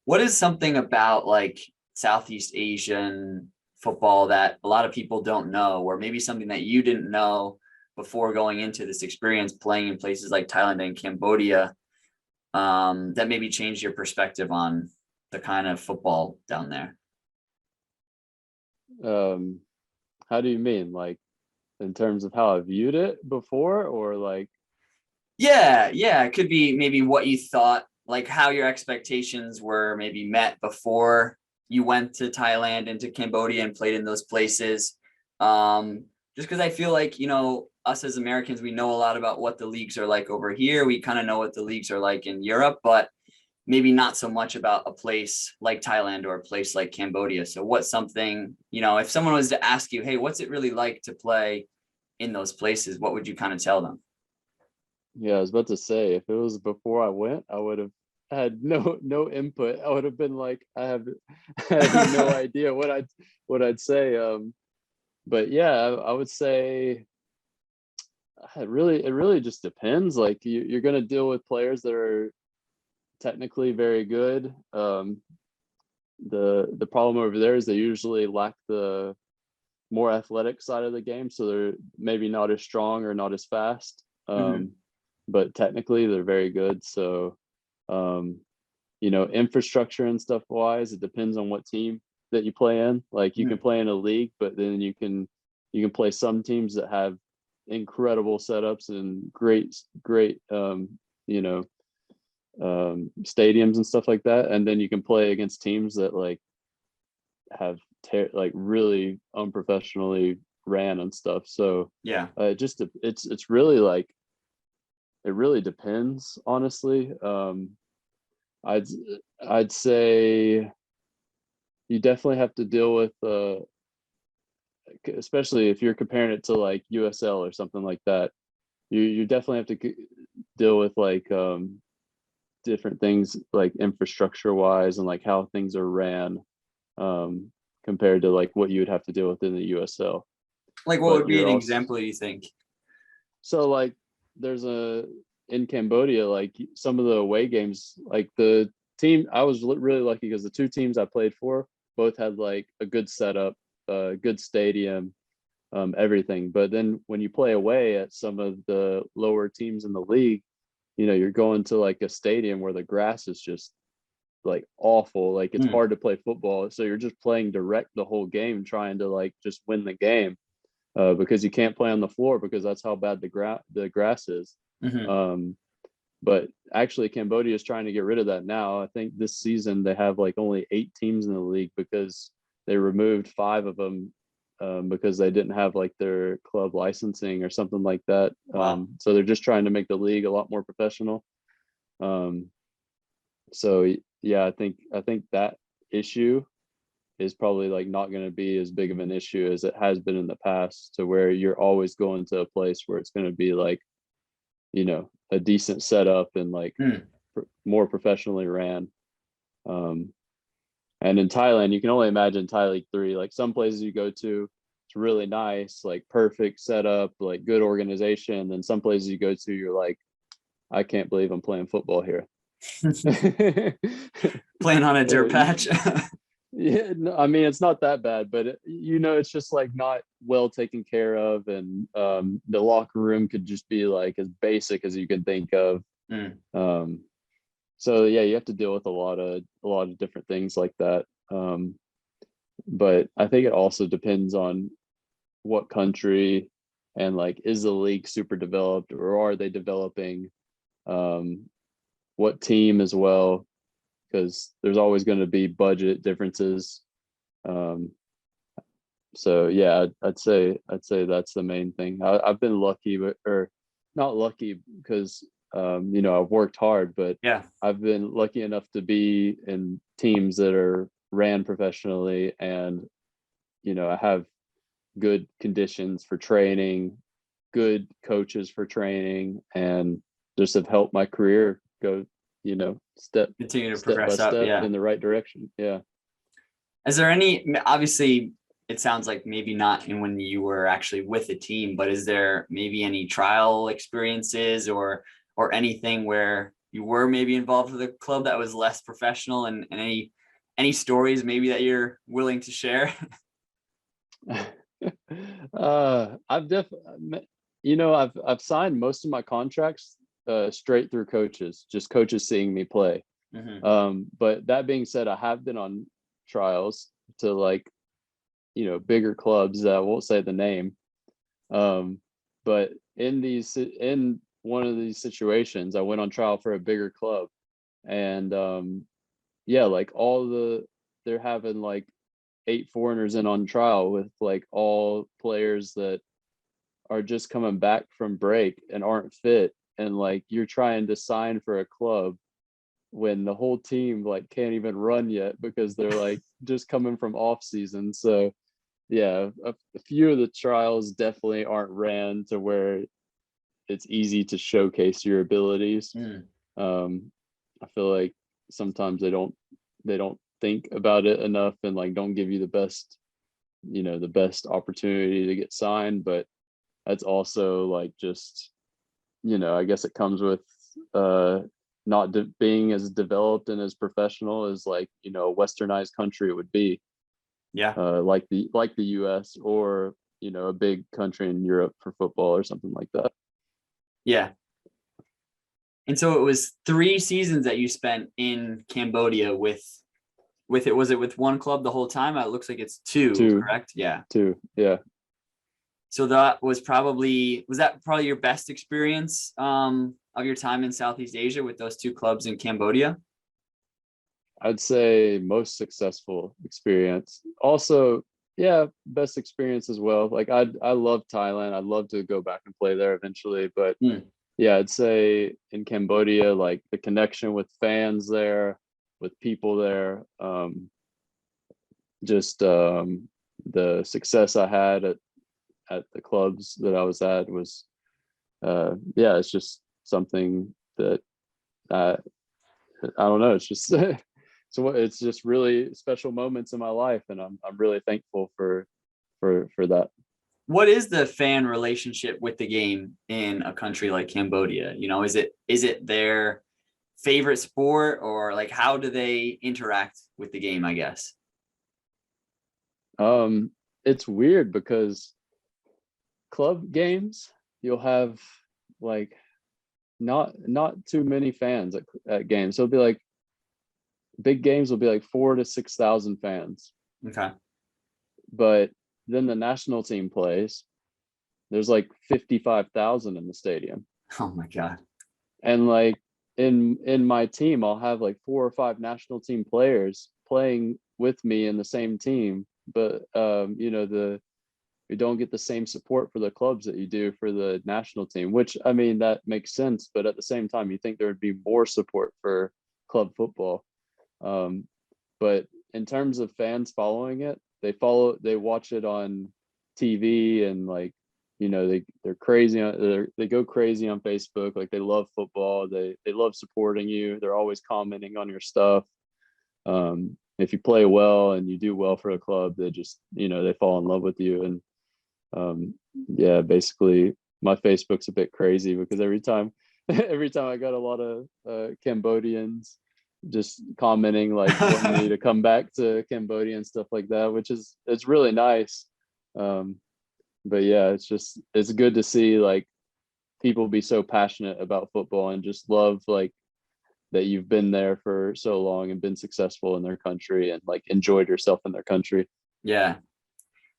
what is something about like Southeast Asian football that a lot of people don't know, or maybe something that you didn't know before going into this experience playing in places like Thailand and Cambodia, that maybe changed your perspective on the kind of football down there? um how do you mean, like in terms of how I viewed it before, or like? Yeah, it could be maybe what you thought, like how your expectations were maybe met before you went to Thailand and to Cambodia and played in those places. Just because I feel like, us as Americans, we know a lot about what the leagues are like over here. We kind of know what the leagues are like in Europe, but maybe not so much about a place like Thailand or a place like Cambodia. So what's something, if someone was to ask you, hey, what's it really like to play in those places? What would you kind of tell them? Yeah, I was about to say, if it was before I went, I would have had no input. I would have been like, I have no idea what I'd say. But yeah, I would say it really just depends. Like you're going to deal with players that are technically very good. The problem over there is they usually lack the more athletic side of the game, so they're maybe not as strong or not as fast. But technically they're very good. So infrastructure and stuff wise, it depends on what team that you play in. Like you can play in a league, but then you can play some teams that have incredible setups and great stadiums and stuff like that, and then you can play against teams that like have like really unprofessionally ran and stuff. So Yeah. It's really like, it really depends, honestly. I'd say you definitely have to deal with especially if you're comparing it to like USL or something like that. You definitely have to deal with like different things like infrastructure wise and like how things are ran, compared to like what you would have to deal with in the USL. Like what But would be you're an also, example, you think? so like there's in Cambodia, like some of the away games, like the team, I was really lucky because the two teams I played for both had like a good setup, good stadium, everything. But then when you play away at some of the lower teams in the league, you're going to like a stadium where the grass is just like awful. Like it's hard to play football. So you're just playing direct the whole game, trying to like just win the game, because you can't play on the floor because that's how bad the grass is. But actually Cambodia is trying to get rid of that now. I think this season they have like only 8 teams in the league because they removed 5 of them, because they didn't have like their club licensing or something like that. Wow. So they're just trying to make the league a lot more professional. So yeah, I think that issue is probably like not going to be as big of an issue as it has been in the past, to where you're always going to a place where it's going to be like, a decent setup and like more professionally ran. And in Thailand, you can only imagine Thai League 3, like some places you go to, it's really nice, like perfect setup, like good organization. Then some places you go to, you're like, I can't believe I'm playing football here. Playing on a dirt patch. Yeah, no, I mean it's not that bad, but it's just like not well taken care of, and the locker room could just be like as basic as you can think of. Um, so yeah, you have to deal with a lot of different things like that. But I think it also depends on what country, and like, is the league super developed or are they developing? What team as well, because there's always going to be budget differences. So yeah, I'd say that's the main thing. I've been lucky, or not lucky, because I've worked hard, but Yeah. I've been lucky enough to be in teams that are ran professionally, and I have good conditions for training, good coaches for training, and just have helped my career go, Continue to step by progress up. step Yeah. in the right direction. Yeah. Is there any, obviously it sounds like maybe not in when you were actually with a team, but is there maybe any trial experiences or anything where you were maybe involved with a club that was less professional, and any stories maybe that you're willing to share? I've definitely, I've signed most of my contracts straight through coaches, just coaches seeing me play. But that being said, I have been on trials to like, bigger clubs that I won't say the name. But in one of these situations, I went on trial for a bigger club, and yeah, like they're having like 8 foreigners in on trial with like all players that are just coming back from break and aren't fit, and like you're trying to sign for a club when the whole team like can't even run yet because they're like just coming from off season. So yeah, a few of the trials definitely aren't ran to where it's easy to showcase your abilities. I feel like sometimes they don't think about it enough and like don't give you the best, the best opportunity to get signed. But that's also like just, I guess it comes with not being as developed and as professional as like, a westernized country would be. Yeah. Like the US, or a big country in Europe for football or something like that. Yeah. And so it was 3 seasons that you spent in Cambodia with it. Was it with one club the whole time? It looks like it's 2, correct? Yeah. 2, yeah. So that was probably your best experience of your time in Southeast Asia with those 2 clubs in Cambodia? I'd say most successful experience. Also, yeah, best experience as well. Like I love Thailand. I'd love to go back and play there eventually. But yeah, I'd say in Cambodia, like the connection with fans there, with people there, just the success I had at the clubs that I was at was yeah, it's just something that I don't know. It's just so it's just really special moments in my life, and I'm really thankful for that. What is the fan relationship with the game in a country like Cambodia? Is it their favorite sport, or like how do they interact with the game, I guess? It's weird because club games, you'll have like not too many fans at games. So it'll be like big games will be like 4,000 to 6,000 fans. Okay. But then the national team plays, there's like 55,000 in the stadium. Oh my God. And like in my team, I'll have like 4 or 5 national team players playing with me in the same team, but we don't get the same support for the clubs that you do for the national team, which I mean that makes sense, but at the same time you think there would be more support for club football. But in terms of fans following it, they watch it on TV, and like they're crazy they go crazy on Facebook. Like they love football, they love supporting you, they're always commenting on your stuff. If you play well and you do well for a club, they just they fall in love with you. And yeah, basically my Facebook's a bit crazy because every time I got a lot of Cambodians just commenting like wanting me to come back to Cambodia and stuff like that, which it's really nice. But yeah, it's good to see like people be so passionate about football and just love like that you've been there for so long and been successful in their country and like enjoyed yourself in their country. Yeah.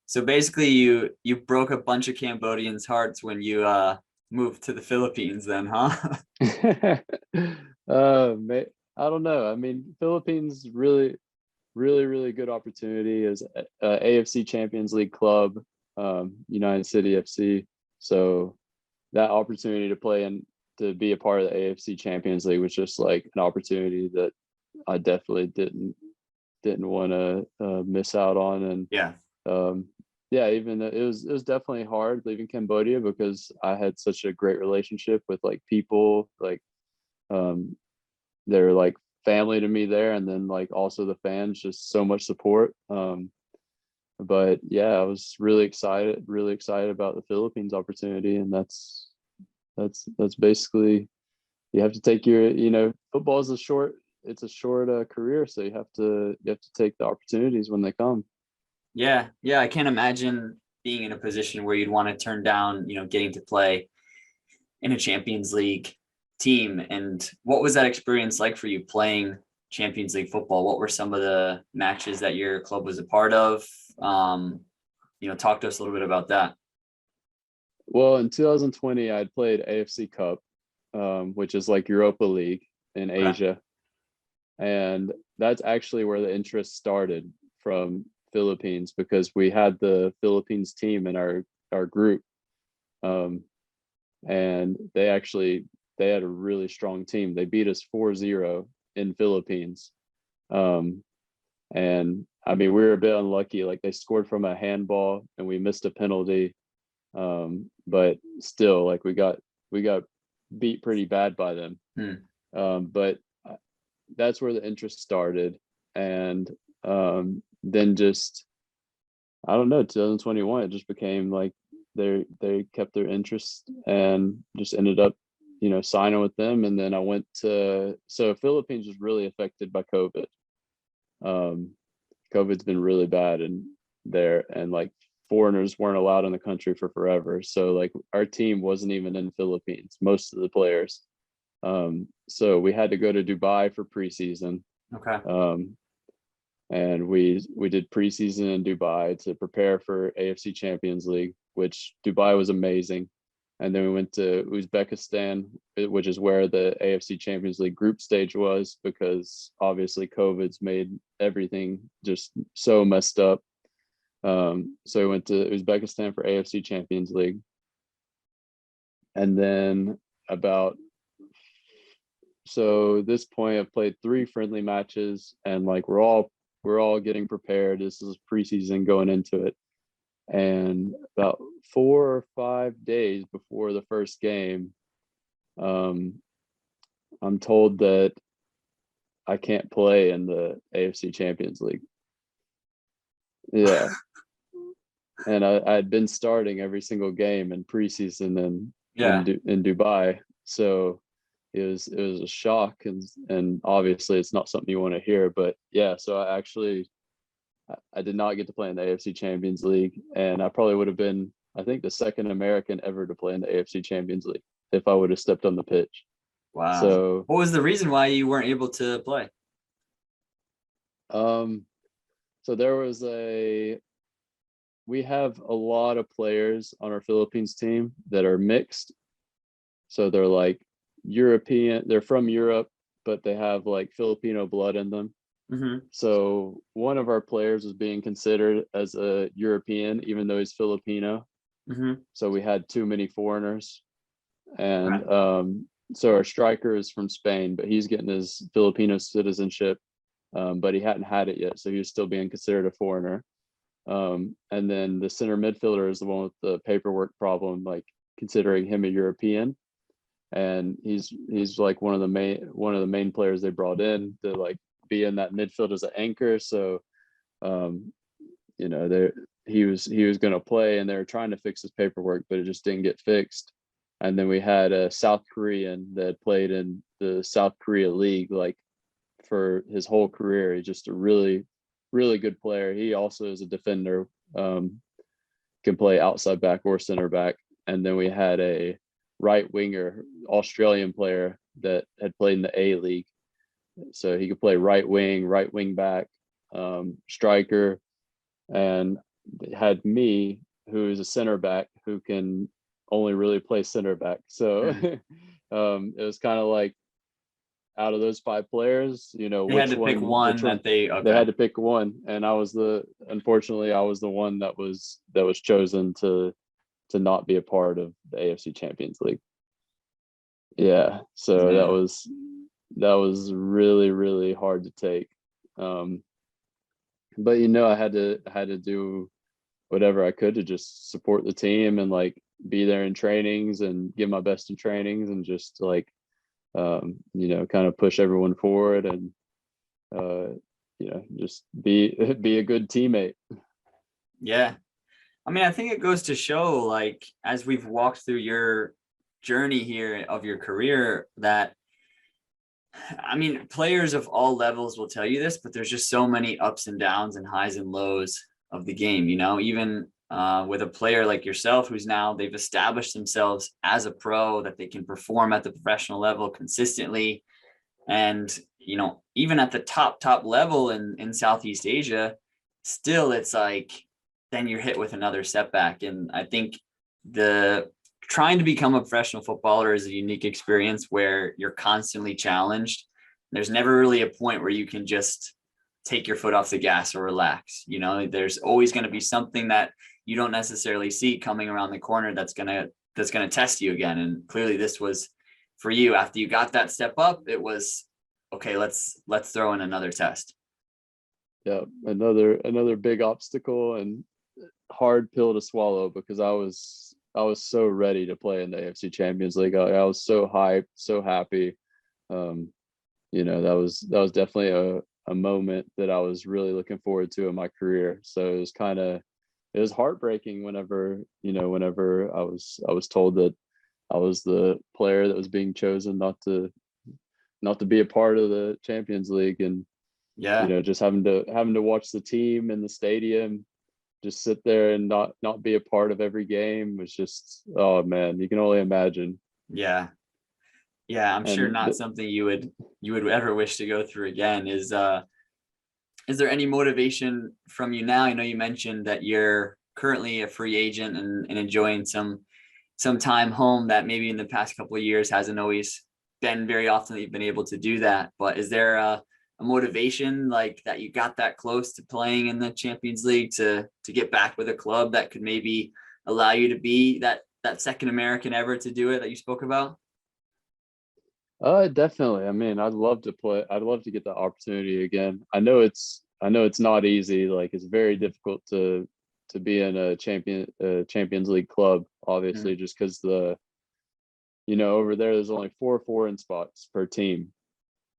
So basically you broke a bunch of Cambodians' hearts when you moved to the Philippines then, huh? I don't know. I mean, Philippines really, really, really good opportunity as AFC Champions League club, United City FC. So that opportunity to play and to be a part of the AFC Champions League was just like an opportunity that I definitely didn't want to miss out on. And yeah, yeah, even it was definitely hard leaving Cambodia because I had such a great relationship with like people, like they're like family to me there, and then like also the fans, just so much support. But yeah, I was really excited about the Philippines opportunity, and that's basically, you have to take your, football is a short career, so you have to take the opportunities when they come. yeah, I can't imagine being in a position where you'd want to turn down getting to play in a Champions League team. And what was that experience like for you playing Champions League football? What were some of the matches that your club was a part of? Talk to us a little bit about that. Well, in 2020, I'd played AFC Cup, which is like Europa League in Asia. And that's actually where the interest started from Philippines, because we had the Philippines team in our group. And they had a really strong team. They beat us 4-0 in Philippines. And I mean, we were a bit unlucky. Like, they scored from a handball and we missed a penalty. But still, like, we got beat pretty bad by them. But that's where the interest started. And then just, I don't know, 2021, it just became like they kept their interest and just ended up, signing with them. And then I went to, so Philippines was really affected by COVID. COVID's been really bad in there, and like foreigners weren't allowed in the country for forever. So like our team wasn't even in Philippines, most of the players. So we had to go to Dubai for preseason. Okay. And we did preseason in Dubai to prepare for AFC Champions League, which Dubai was amazing. And then we went to Uzbekistan, which is where the AFC Champions League group stage was, because obviously COVID's made everything just so messed up. So we went to Uzbekistan for AFC Champions League. And then so at this point I've played 3 friendly matches, and like we're all getting prepared. This is preseason going into it. And about 4 or 5 days before the first game, I'm told that I can't play in the AFC Champions League. Yeah. And I had been starting every single game in preseason in Dubai. So it was a shock, and obviously it's not something you want to hear, but yeah, so I did not get to play in the AFC Champions League, and I probably would have been, I think, the second American ever to play in the AFC Champions League if I would have stepped on the pitch. Wow. So what was the reason why you weren't able to play? So there was we have a lot of players on our Philippines team that are mixed. So they're like European, they're from Europe, but they have like Filipino blood in them. So one of our players was being considered as a European, even though he's Filipino. So we had too many foreigners. And so our striker is from Spain, but he's getting his Filipino citizenship, but he hadn't had it yet. So he was still being considered a foreigner. And then the center midfielder is the one with the paperwork problem, like considering him a European. And he's like one of the main players they brought in to like be in that midfield as an anchor. So he was going to play, and they were trying to fix his paperwork, but it just didn't get fixed. And then we had a South Korean that played in the South Korea League like for his whole career. He's just a really, really good player. He also is a defender, can play outside back or center back. And then we had a right winger, Australian player that had played in the A League. So he could play right wing back, striker, and had me, who is a center back who can only really play center back. So it was kind of like, out of those 5 players, they had to pick one that they had to pick one, and unfortunately I was the one that was chosen to not be a part of the AFC Champions League. Yeah, so that was really, really hard to take. But I had to do whatever I could to just support the team and like be there in trainings and give my best in trainings, and just like kind of push everyone forward, and just be a good teammate. Yeah. I mean, I think it goes to show, like, as we've walked through your journey here of your career, that, I mean, players of all levels will tell you this, but there's just so many ups and downs and highs and lows of the game, even with a player like yourself, who's now, they've established themselves as a pro, that they can perform at the professional level consistently. And, even at the top level in Southeast Asia, still it's like, then you're hit with another setback. And I think trying to become a professional footballer is a unique experience where you're constantly challenged. There's never really a point where you can just take your foot off the gas or relax. There's always going to be something that you don't necessarily see coming around the corner that's going to that's going to test you again. And clearly this was for you. After you got that step up, it was okay, let's throw in another test. Yeah, another big obstacle and hard pill to swallow, because I was so ready to play in the AFC Champions League. I was so hyped, so happy. That was definitely a moment that I was really looking forward to in my career. So it was heartbreaking whenever I was told that I was the player that was being chosen not to be a part of the Champions League. And Yeah. just having to watch the team in the stadium just sit there and not be a part of every game was just, oh man, you can only imagine. Yeah. Yeah, I'm sure And not something you would ever wish to go through again. Is there any motivation from you now? I know you mentioned that you're currently a free agent and enjoying some time home that maybe in the past couple of years hasn't always been very often that you've been able to do that. But is there a motivation like that you got that close to playing in the Champions League to get back with a club that could maybe allow you to be that second American ever to do it that you spoke about? definitely. I mean, I'd love to play. I'd love to get the opportunity again. I know it's not easy. Like, it's very difficult to be in a Champions League club, obviously, Mm, just because over there's only 4 foreign spots per team.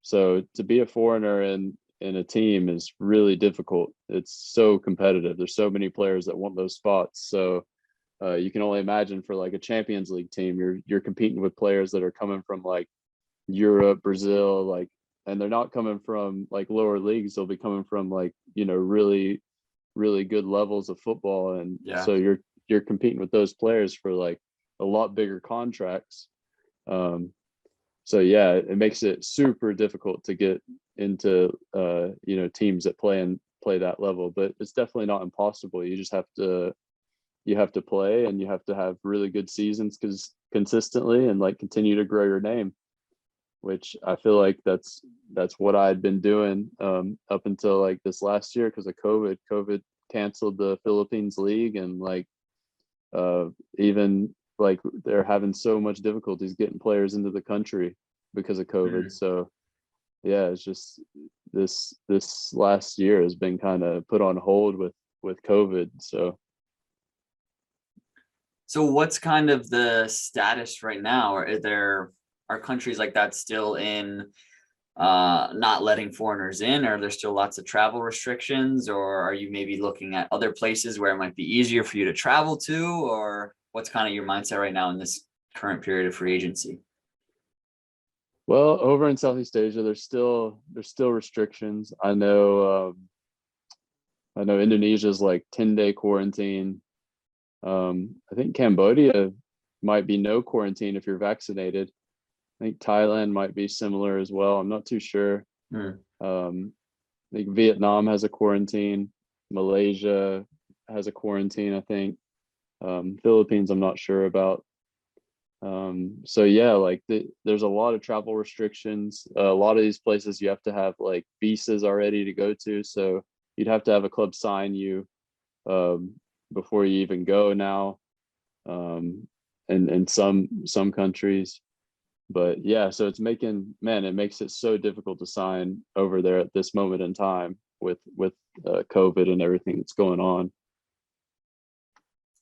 So to be a foreigner in a team is really difficult. It's so competitive. There's so many players that want those spots. So you can only imagine for like a Champions League team, you're competing with players that are coming from like Europe, Brazil, like, and they're not coming from like lower leagues. They'll be coming from like, really, really good levels of football. And yeah. so you're competing with those players for like a lot bigger contracts. Um, so yeah, it makes it super difficult to get into teams that play that level, but it's definitely not impossible. You have to play, and you have to have really good seasons because consistently, and like continue to grow your name, which I feel like that's what I had been doing up until like this last year because of COVID. COVID canceled the Philippines league, and like even like they're having so much difficulties getting players into the country because of COVID. Mm. So yeah, it's just this last year has been kind of put on hold with COVID. So So what's kind of the status right now? Are countries like that still in not letting foreigners in? Are there still lots of travel restrictions, or are you maybe looking at other places where it might be easier for you to travel to, or what's kind of your mindset right now in this current period of free agency? well, over in Southeast Asia, there's still restrictions. I know Indonesia's like 10-day quarantine. I think Cambodia might be no quarantine if you're vaccinated. I think Thailand might be similar as well. I'm not too sure. Hmm. I think Vietnam has a quarantine. Malaysia has a quarantine, I think. Philippines, I'm not sure about. So yeah, like there's a lot of travel restrictions. A lot of these places you have to have like visas already to go to. So you'd have to have a club sign you um, before you even go now. In some countries. But yeah, so it makes it so difficult to sign over there at this moment in time with COVID and everything that's going on.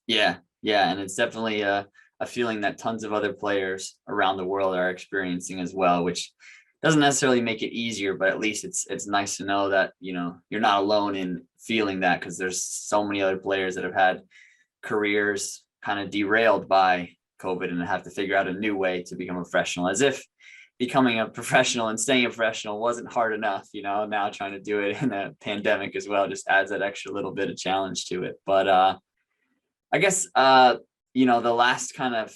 Yeah, yeah, and it's definitely a feeling that tons of other players around the world are experiencing as well, which doesn't necessarily make it easier, but at least it's nice to know that you're not alone in feeling that, because there's so many other players that have had careers kind of derailed by COVID and have to figure out a new way to become a professional, as if becoming a professional and staying a professional wasn't hard enough. Now trying to do it in a pandemic as well just adds that extra little bit of challenge to it. But I guess the last kind of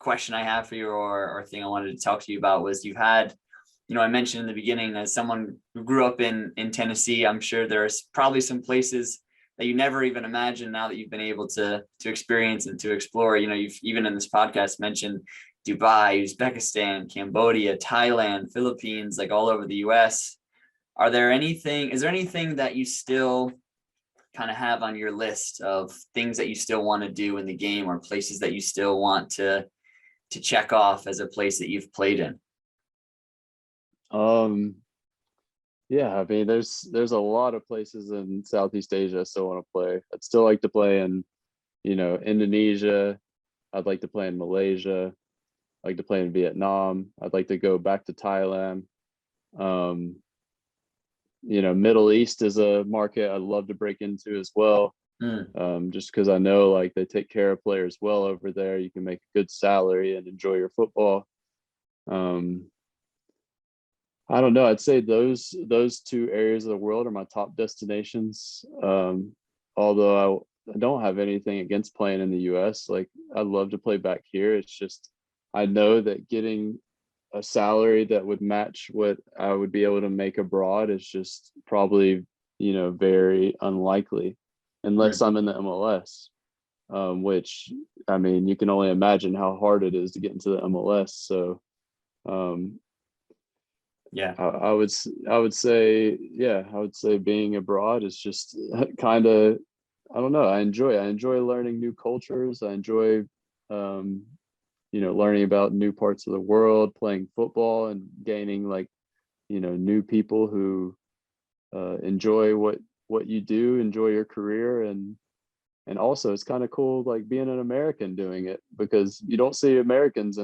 question I have for you, or thing I wanted to talk to you about, was you've had, I mentioned in the beginning, as someone who grew up in Tennessee, I'm sure there's probably some places that you never even imagined now that you've been able to experience and to explore. You've even in this podcast mentioned Dubai, Uzbekistan, Cambodia, Thailand, Philippines, like all over the US. Is there anything that you still kind of have on your list of things that you still want to do in the game, or places that you still want to check off as a place that you've played in? Um, yeah, I mean, there's a lot of places in Southeast Asia I still want to play. I'd still like to play in, Indonesia. I'd like to play in Malaysia. I'd like to play in Vietnam. I'd like to go back to Thailand. Um, Middle East is a market I'd love to break into as well. Mm, Just because I know like they take care of players well over there. You can make a good salary and enjoy your football. Um, I don't know. I'd say those two areas of the world are my top destinations. Although I don't have anything against playing in the US. Like I'd love to play back here. It's just I know that getting a salary that would match what I would be able to make abroad is just probably, very unlikely unless mm. I'm in the MLS. Which I mean, you can only imagine how hard it is to get into the MLS. So um, Yeah. I would say, yeah, I would say being abroad is just kind of, I don't know. I enjoy learning new cultures. I enjoy, um, learning about new parts of the world, playing football and gaining like, new people who enjoy what you do, enjoy your career, and also it's kind of cool like being an American doing it because you don't see Americans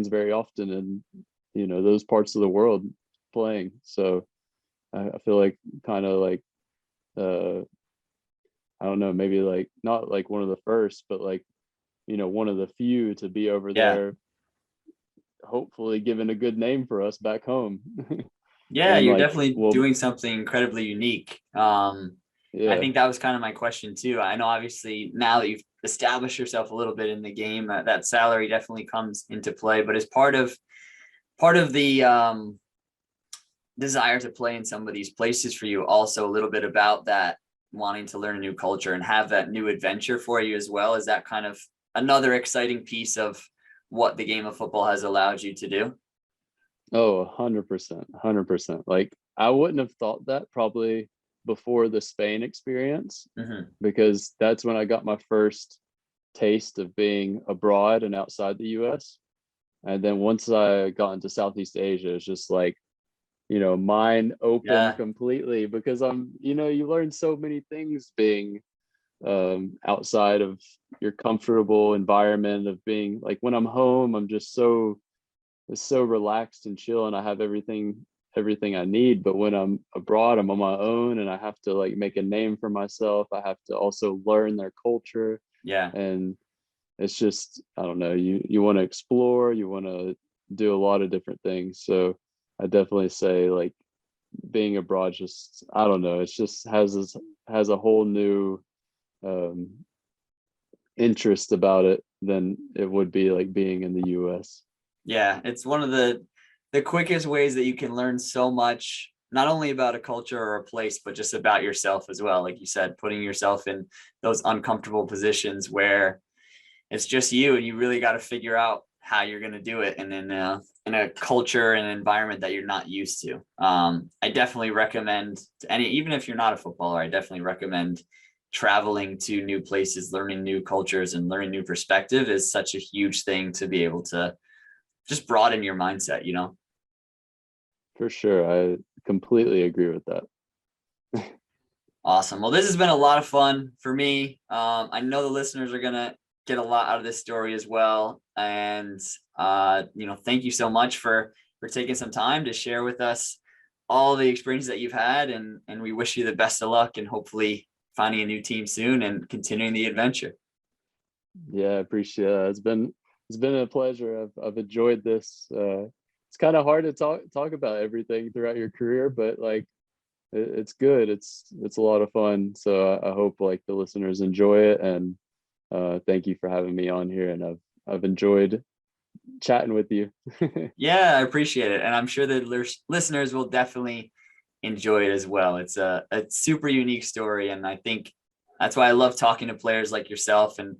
very often in those parts of the world playing. So I feel like kind of like uh I don't know, maybe like not like one of the first, but like one of the few to be over Yeah. there, hopefully giving a good name for us back home. Yeah, And you're like, definitely well, doing something incredibly unique. I yeah. think that was kind of my question too. I know obviously now that you've established yourself a little bit in the game, that salary definitely comes into play. But as part of the desire to play in some of these places for you, also a little bit about that wanting to learn a new culture and have that new adventure for you as well. Is that kind of another exciting piece of what the game of football has allowed you to do? Oh, 100%, 100%. Like I wouldn't have thought that probably before the Spain experience, Mm-hmm. because that's when I got my first taste of being abroad and outside the US. And then once I got into Southeast Asia, it's just like, mind open Yeah. completely because you learn so many things being outside of your comfortable environment of being like when I'm home, I'm just so relaxed and chill and I have everything I need. But when I'm abroad, I'm on my own and I have to like make a name for myself. I have to also learn their culture. Yeah. And it's just, I don't know, you want to explore, you want to do a lot of different things. So I definitely say like being abroad just, I don't know, it's just has a whole new um interest about it than it would be like being in the US. Yeah, it's one of the quickest ways that you can learn so much, not only about a culture or a place, but just about yourself as well. Like you said, putting yourself in those uncomfortable positions where it's just you and you really got to figure out how you're going to do it, and in a culture and environment that you're not used to. I definitely recommend to any, even if you're not a footballer, I definitely recommend traveling to new places, learning new cultures and learning new perspective is such a huge thing to be able to just broaden your mindset. For sure. I completely agree with that. Awesome. Well, this has been a lot of fun for me. I know the listeners are gonna get a lot out of this story as well. And thank you so much for taking some time to share with us all the experience that you've had, and we wish you the best of luck and hopefully finding a new team soon and continuing the adventure. Yeah, I appreciate it. It's been a pleasure. I've enjoyed this. It's kind of hard to talk about everything throughout your career, but like it's good. It's a lot of fun. So I hope like the listeners enjoy it. And thank you for having me on here. And I've enjoyed chatting with you. Yeah, I appreciate it. And I'm sure the listeners will definitely enjoy it as well. It's a super unique story. And I think that's why I love talking to players like yourself and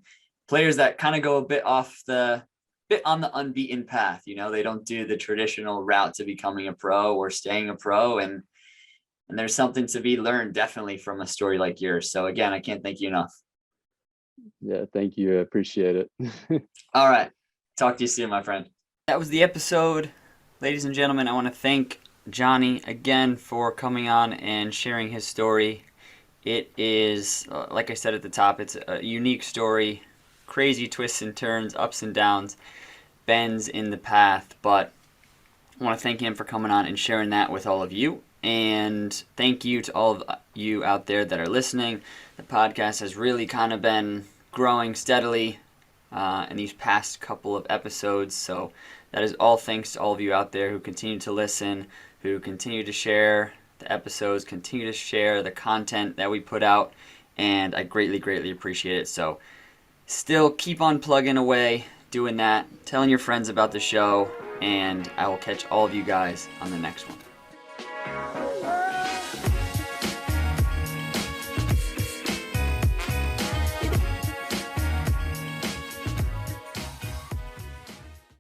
players that kind of go a bit on the unbeaten path. They don't do the traditional route to becoming a pro or staying a pro. And And there's something to be learned definitely from a story like yours. So again, I can't thank you enough. Yeah, thank you. I appreciate it. All right. Talk to you soon, my friend. That was the episode. Ladies and gentlemen, I want to thank Jonny again for coming on and sharing his story. It is, like I said at the top, it's a unique story, crazy twists and turns, ups and downs, bends in the path, but I want to thank him for coming on and sharing that with all of you. And thank you to all of you out there that are listening. The podcast has really kind of been growing steadily in these past couple of episodes. So that is all thanks to all of you out there who continue to listen, who continue to share the episodes, continue to share the content that we put out. And I greatly, greatly appreciate it. So still keep on plugging away, doing that, telling your friends about the show, and I will catch all of you guys on the next one.